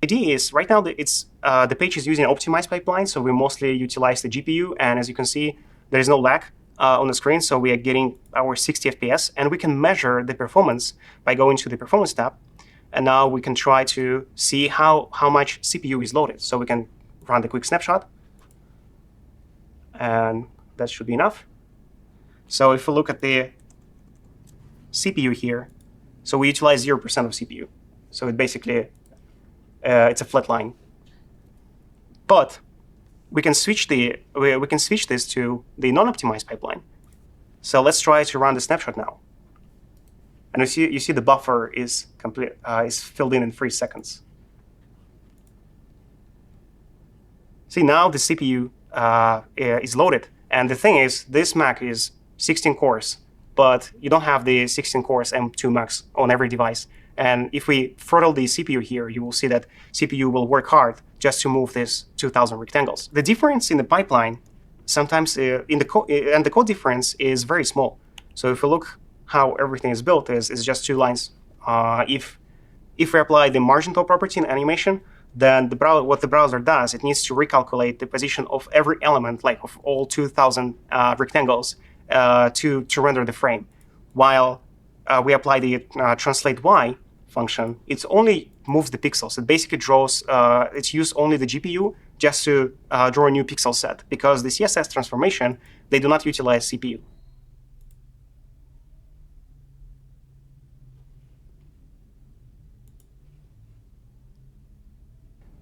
The idea is right now the page is using optimized pipeline, so we mostly utilize the GPU. And as you can see, there is no lag on the screen, so we are getting our 60 FPS, and we can measure the performance by going to the performance tab. And now we can try to see how much CPU is loaded. So we can run the quick snapshot, and that should be enough. So if we look at the CPU here, so we utilize 0% of CPU. So it basically, it's a flat line. But we can switch this to the non-optimized pipeline. So let's try to run the snapshot now. And you see the buffer is filled in 3 seconds. See, now the CPU is loaded. And the thing is, this Mac is 16 cores, but you don't have the 16 cores M2 Max on every device. And if we throttle the CPU here, you will see that CPU will work hard just to move this 2,000 rectangles. The difference in the pipeline, sometimes and the code difference is very small. So if you look how everything is built, is just 2 lines. If we apply the margin top property in animation, then what the browser does, it needs to recalculate the position of every element, like of all 2,000 rectangles, to render the frame. While we apply the translate Y function, it only moves the pixels. It basically draws, it uses only the GPU just to draw a new pixel set, because the CSS transformation, they do not utilize CPU.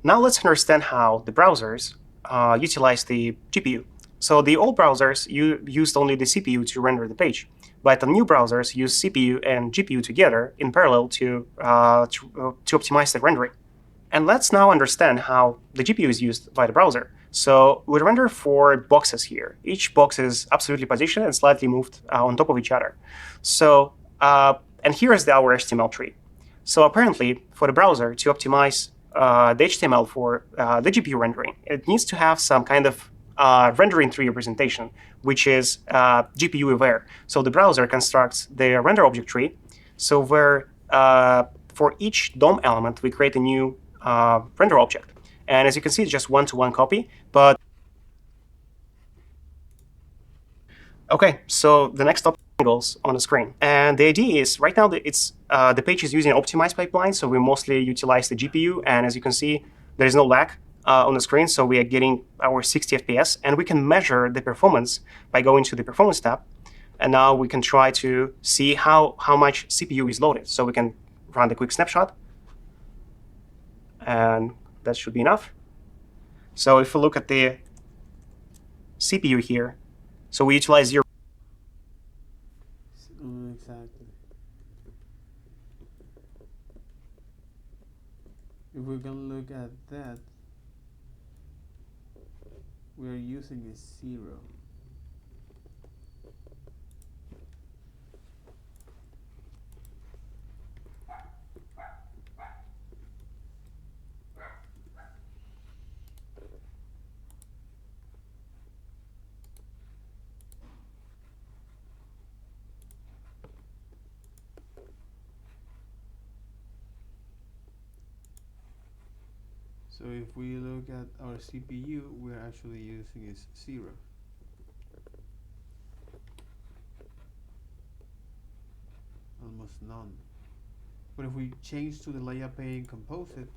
Now let's understand how the browsers utilize the GPU. So the old browsers used only the CPU to render the page, but the new browsers use CPU and GPU together in parallel to optimize the rendering. And let's now understand how the GPU is used by the browser. So we render 4 boxes here. Each box is absolutely positioned and slightly moved on top of each other. So, and here is our HTML tree. So apparently, for the browser to optimize the HTML for the GPU rendering, it needs to have some kind of rendering tree representation, which is GPU aware. So the browser constructs the render object tree. So where for each DOM element, we create a new render object. And as you can see, it's just one-to-one copy. But OK, so the next topic angles on the screen. And the idea is right now the page is using optimized pipeline, so we mostly utilize the GPU. And as you can see, there is no lag on the screen, so we are getting our 60 FPS, and we can measure the performance by going to the performance tab. And now we can try to see how much CPU is loaded. So we can run the quick snapshot, and that should be enough. So if we look at the CPU here, so we utilize 0. Exactly. If we can look at that, we are using a 0. So if we look at our CPU, we're actually using is 0. Almost none. But if we change to the layer pane composite,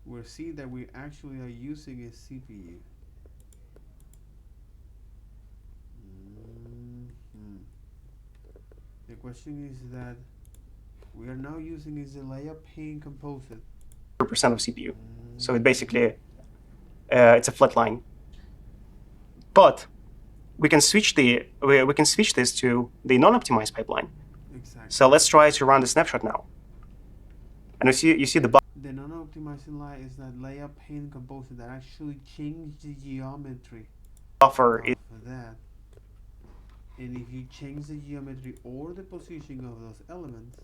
we'll see that we actually are using a CPU. The question is that we are now using is the layer pane composite. percent of CPU. So it basically, it's a flat line. But we can switch we can switch this to the non-optimized pipeline. Exactly. So let's try to run the snapshot now. And you see the The non-optimizing layer is that layer pane composite that actually change the geometry buffer of that. And if you change the geometry or the position of those elements,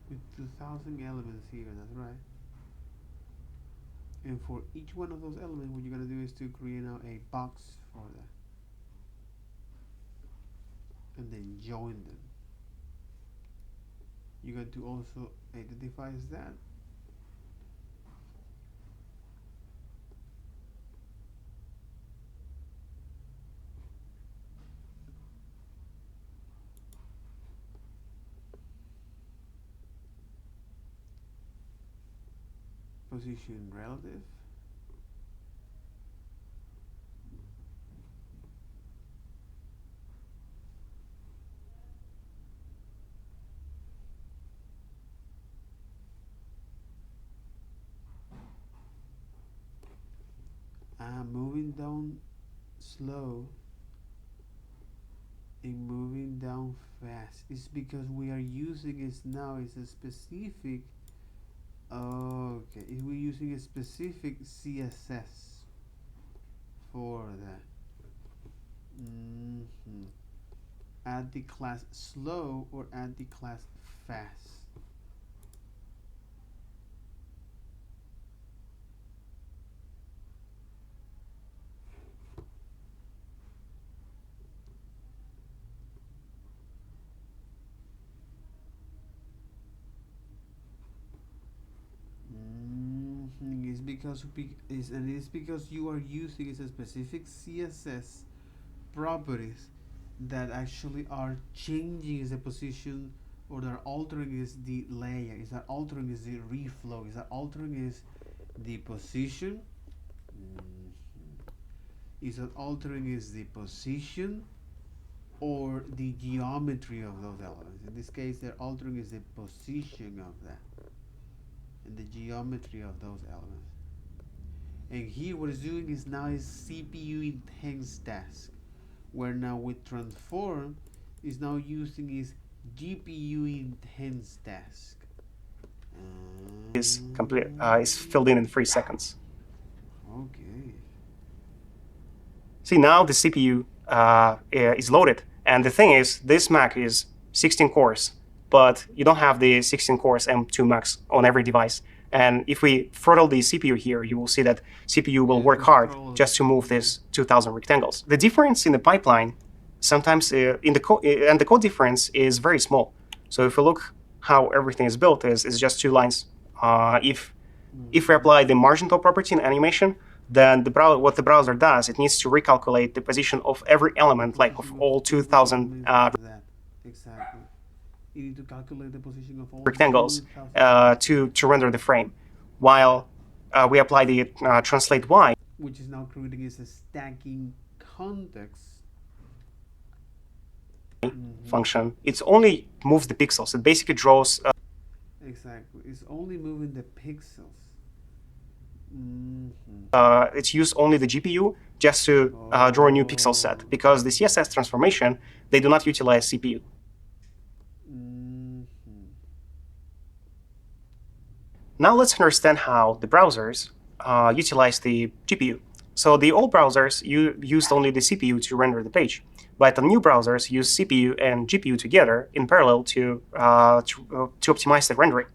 with 2000 elements here, that's right. And for each one of those elements, what you're going to do is to create now a box for that. And then join them. You're going to also identify that. Position relative. Moving down slow and moving down fast is because we are using is now is a specific we're using a specific CSS for that. Add the class slow or add the class fast. It's because you are using a specific CSS properties that actually are changing the position, or they're altering is the layer, is that altering is the reflow, is that altering is the position, is that altering is the position or the geometry of those elements. In this case, they're altering is the position of that and the geometry of those elements. And here what it's doing is now is CPU intense task, where now with transform is now using is GPU intense task. is complete is filled in 3 seconds. Okay. See, now the CPU is loaded, and the thing is, this Mac is 16 cores, but you don't have the 16 cores M2 Max on every device. And if we throttle the CPU here, you will see that CPU will work hard just to move these 2000 rectangles. The difference in the pipeline, sometimes in the and the code difference is very small. So if you look how everything is built, is just 2 lines. If we apply the margin top property in animation, then what the browser does, it needs to recalculate the position of every element, like of all 2000 exactly. You need to calculate the position of all rectangles to render the frame, while we apply the translate Y, which is now creating is a stacking context function. It only moves the pixels. It basically draws. Exactly. It's only moving the pixels. It's used only the GPU just to draw a new pixel set, because the CSS transformation, they do not utilize CPU. Now let's understand how the browsers utilize the GPU. So the old browsers used only the CPU to render the page, but the new browsers use CPU and GPU together in parallel to optimize the rendering.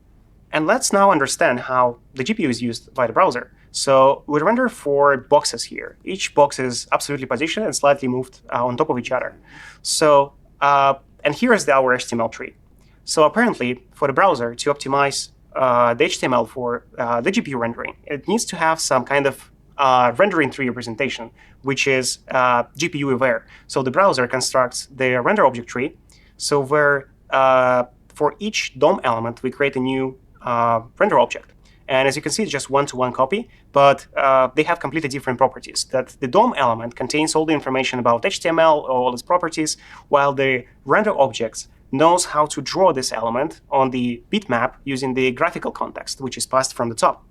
And let's now understand how the GPU is used by the browser. So we render 4 boxes here. Each box is absolutely positioned and slightly moved on top of each other. So, and here is our HTML tree. So apparently, for the browser to optimize the HTML for the GPU rendering, it needs to have some kind of rendering tree representation, which is GPU aware. So the browser constructs the render object tree. So where for each DOM element, we create a new render object. And as you can see, it's just one-to-one copy, but they have completely different properties. That the DOM element contains all the information about HTML, all its properties, while the render objects knows how to draw this element on the bitmap using the graphical context, which is passed from the top.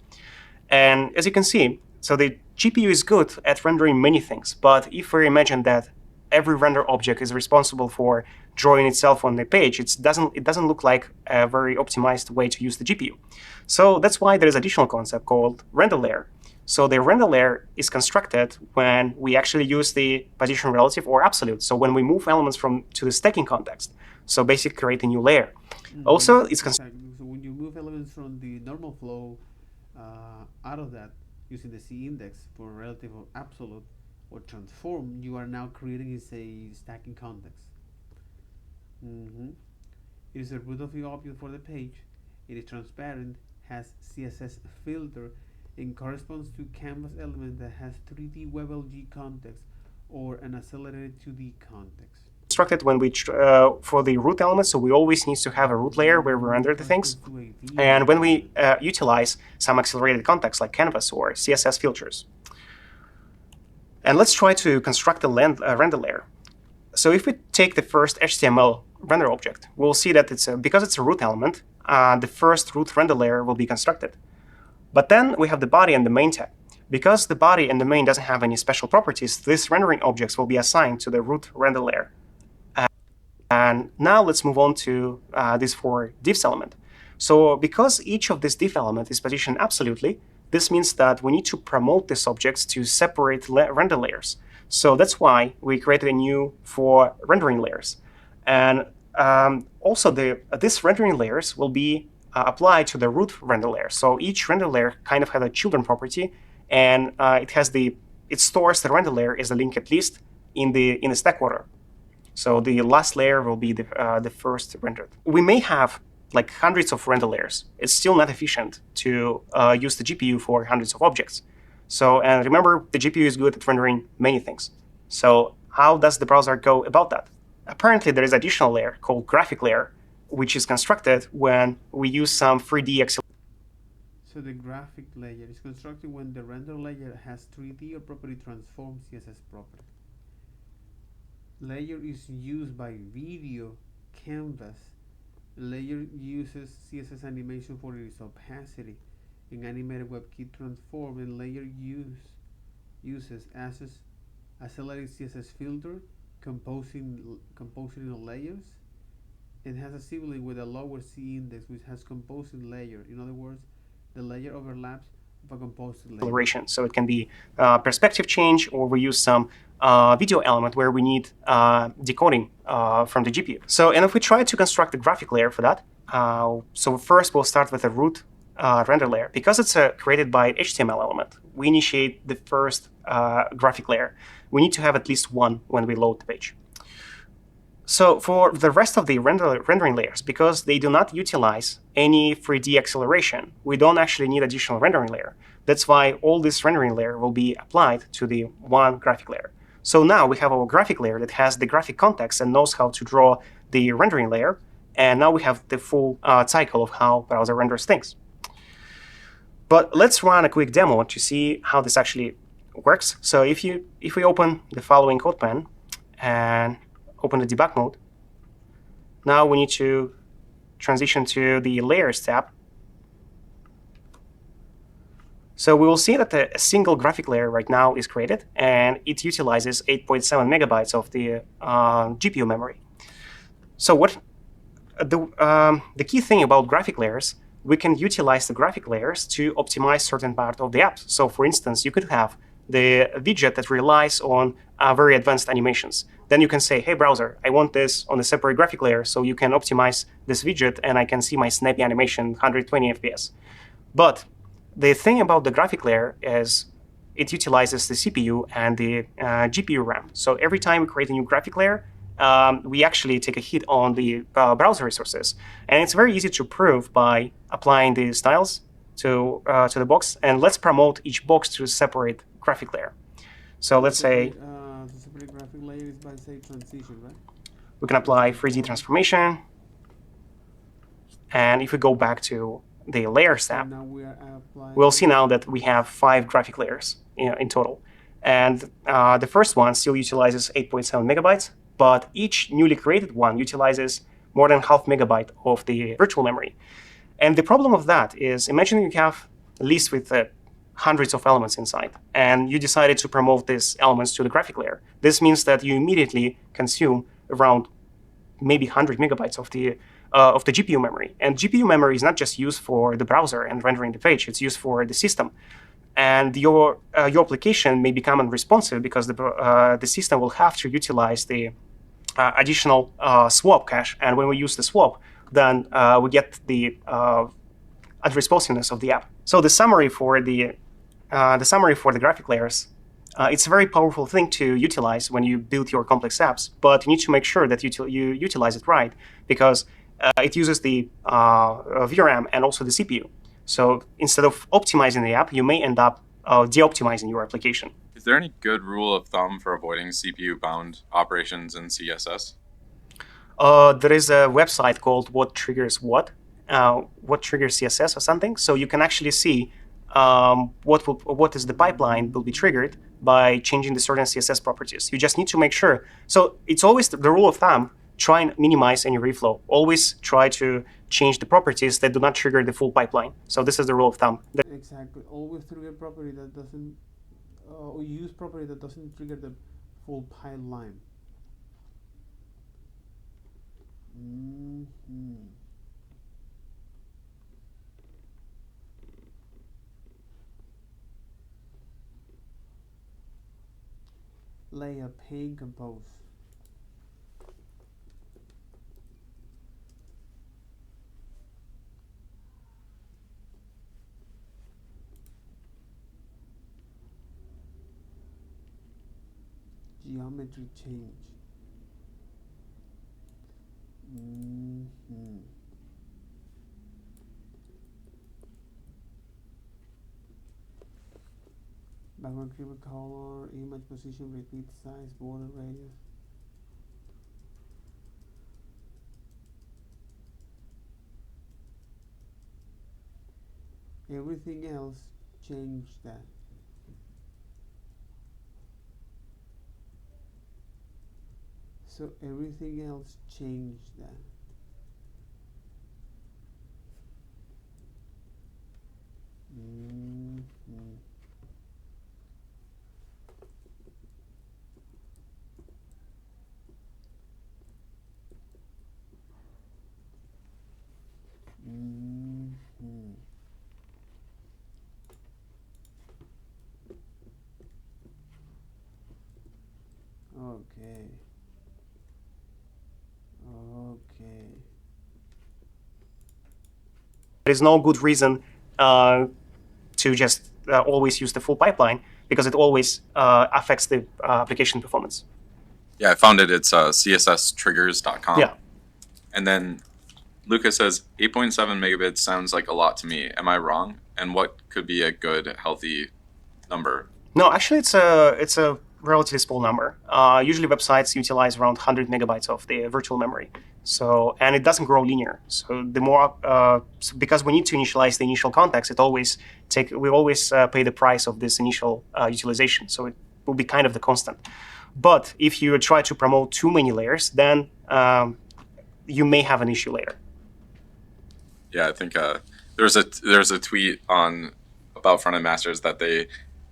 And as you can see, so the GPU is good at rendering many things, but if we imagine that every render object is responsible for drawing itself on the page, it doesn't look like a very optimized way to use the GPU. So that's why there is an additional concept called render layer. So the render layer is constructed when we actually use the position relative or absolute. So when we move elements to the stacking context. So basically create a new layer. Also, it's so when you move elements from the normal flow out of that using the C index for relative or absolute or transform, you are now creating a stacking context. It is the root of the object for the page. It is transparent, has CSS filter, and corresponds to canvas element that has 3D WebLG context or an accelerated 2D context. Constructed when we for the root element, so we always need to have a root layer where we render the things. And when we utilize some accelerated context like canvas or CSS filters. And let's try to construct a render layer. So if we take the first HTML render object, we'll see that it's because it's a root element, the first root render layer will be constructed. But then we have the body and the main tag. Because the body and the main doesn't have any special properties, these rendering objects will be assigned to the root render layer. And now let's move on to this for diffs element. So because each of this div element is positioned absolutely, this means that we need to promote these objects to separate render layers. So that's why we created a new for rendering layers. And also these rendering layers will be applied to the root render layer. So each render layer kind of has a children property, and it stores the render layer as a linked list in the stack order. So the last layer will be the first rendered. We may have like hundreds of render layers. It's still not efficient to use the GPU for hundreds of objects. So, and remember, the GPU is good at rendering many things. So how does the browser go about that? Apparently, there is an additional layer called graphic layer, which is constructed when we use some 3D acceleration. So the graphic layer is constructed when the render layer has 3D or property transform CSS property. Layer is used by video, canvas. Layer uses CSS animation for its opacity. In animated WebKit transform, and layer uses accelerated CSS filter, composing layers. It has a sibling with a lower C index, which has composing layer. In other words, the layer overlaps of a composing layer. So it can be perspective change, or we use some video element where we need decoding from the GPU. So, and if we try to construct a graphic layer for that, so first we'll start with a root render layer. Because it's created by HTML element, we initiate the first graphic layer. We need to have at least one when we load the page. So for the rest of the rendering layers, because they do not utilize any 3D acceleration, we don't actually need additional rendering layer. That's why all this rendering layer will be applied to the one graphic layer. So now we have our graphic layer that has the graphic context and knows how to draw the rendering layer. And now we have the full cycle of how browser renders things. But let's run a quick demo to see how this actually works. So if we open the following CodePen and open the debug mode, now we need to transition to the layers tab. So we will see that a single graphic layer right now is created, and it utilizes 8.7 megabytes of the GPU memory. So what the key thing about graphic layers, we can utilize the graphic layers to optimize certain part of the app. So for instance, you could have the widget that relies on very advanced animations. Then you can say, hey, browser, I want this on a separate graphic layer, so you can optimize this widget, and I can see my snappy animation 120 FPS. But the thing about the graphic layer is it utilizes the CPU and the GPU RAM. So every time we create a new graphic layer, we actually take a hit on the browser resources. And it's very easy to prove by applying the styles to the box. And let's promote each box to a separate graphic layer. So let's say the separate graphic layer is by, say, transition, right? we can apply 3D transformation. And if we go back to the layers tab, now we are applying, we'll see now that we have 5 graphic layers in total. And the first one still utilizes 8.7 megabytes, but each newly created one utilizes more than half megabyte of the virtual memory. And the problem of that is, imagine you have a list with hundreds of elements inside, and you decided to promote these elements to the graphic layer. This means that you immediately consume around maybe 100 megabytes of the GPU memory. And GPU memory is not just used for the browser and rendering the page, it's used for the system. And your application may become unresponsive because the system will have to utilize the additional swap cache. And when we use the swap, then we get the unresponsiveness of the app. So the summary for the graphic layers, it's a very powerful thing to utilize when you build your complex apps, but you need to make sure that you utilize it right, because it uses the VRAM and also the CPU. So instead of optimizing the app, you may end up de-optimizing your application. Is there any good rule of thumb for avoiding CPU-bound operations in CSS? There is a website called What Triggers CSS or something. So you can actually see what is the pipeline will be triggered by changing the certain CSS properties. You just need to make sure. So it's always the rule of thumb, try and minimize any reflow. Always try to change the properties that do not trigger the full pipeline. So this is the rule of thumb. Exactly. Always trigger property that doesn't, or use property that doesn't trigger the full pipeline. Layer pane compose. Geometry change. Background creamer color, image position, repeat size, border radius. Everything else, change that. So everything else, change that. Okay. There is no good reason to just always use the full pipeline, because it always affects the application performance. Yeah, I found it. It's csstriggers.com. Yeah. And then Lucas says 8.7 megabits sounds like a lot to me. Am I wrong? And what could be a good, healthy number? No, actually, it's a relatively small number. Usually, websites utilize around 100 megabytes of the virtual memory. So, and it doesn't grow linear. So the more, because we need to initialize the initial context, we always pay the price of this initial utilization. So it will be kind of the constant. But if you try to promote too many layers, then you may have an issue later. Yeah, I think there's a tweet on a about front-end masters that they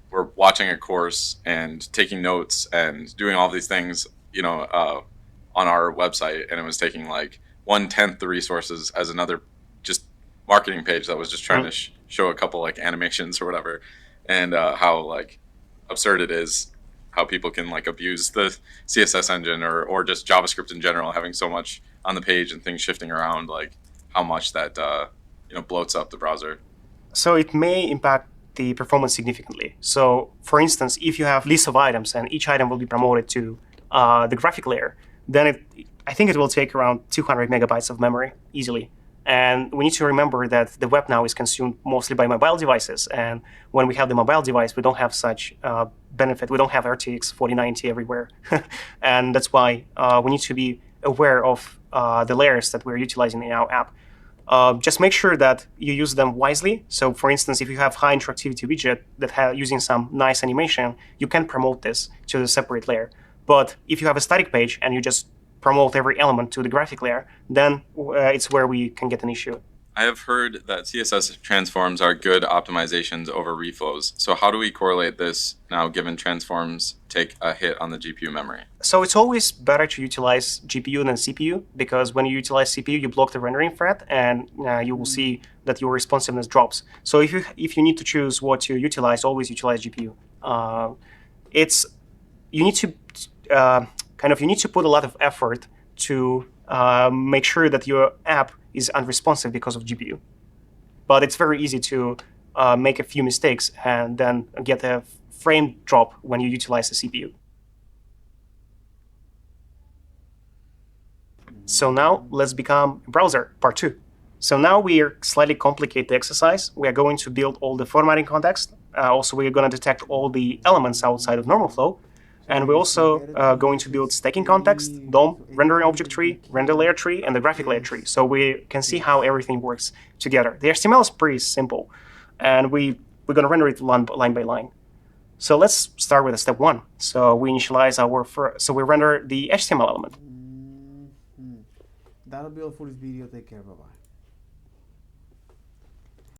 were watching a course and taking notes and doing all these things, on our website, and it was taking like 1/10 the resources as another just marketing page that was just trying to show a couple like animations or whatever, and how like absurd it is how people can like abuse the CSS engine or just JavaScript in general, having so much on the page and things shifting around, like how much that bloats up the browser. So it may impact the performance significantly. So for instance, if you have lists of items and each item will be promoted to the graphic layer, then I think it will take around 200 megabytes of memory easily. And we need to remember that the web now is consumed mostly by mobile devices. And when we have the mobile device, we don't have such benefit. We don't have RTX 4090 everywhere. And that's why we need to be aware of the layers that we're utilizing in our app. Just make sure that you use them wisely. So for instance, if you have high interactivity widget that using some nice animation, you can promote this to the separate layer. But if you have a static page and you just promote every element to the graphic layer, then it's where we can get an issue. I have heard that CSS transforms are good optimizations over reflows. So how do we correlate this now, given transforms take a hit on the GPU memory? So it's always better to utilize GPU than CPU, because when you utilize CPU, you block the rendering thread, and you will see that your responsiveness drops. So if you need to choose what to utilize, always utilize GPU. You need to put a lot of effort to make sure that your app is unresponsive because of GPU. But it's very easy to make a few mistakes and then get a frame drop when you utilize the CPU. So now let's become a browser, part 2. So now we are slightly complicate the exercise. We are going to build all the formatting context. Also, we are going to detect all the elements outside of normal flow. And we're also going to build stacking context, DOM, rendering object tree, render layer tree, and the graphic layer tree. So we can see how everything works together. The HTML is pretty simple, and we're going to render it line by line. So let's start with step 1. So we initialize so we render the HTML element. That'll be all for this video. Take care. Bye-bye.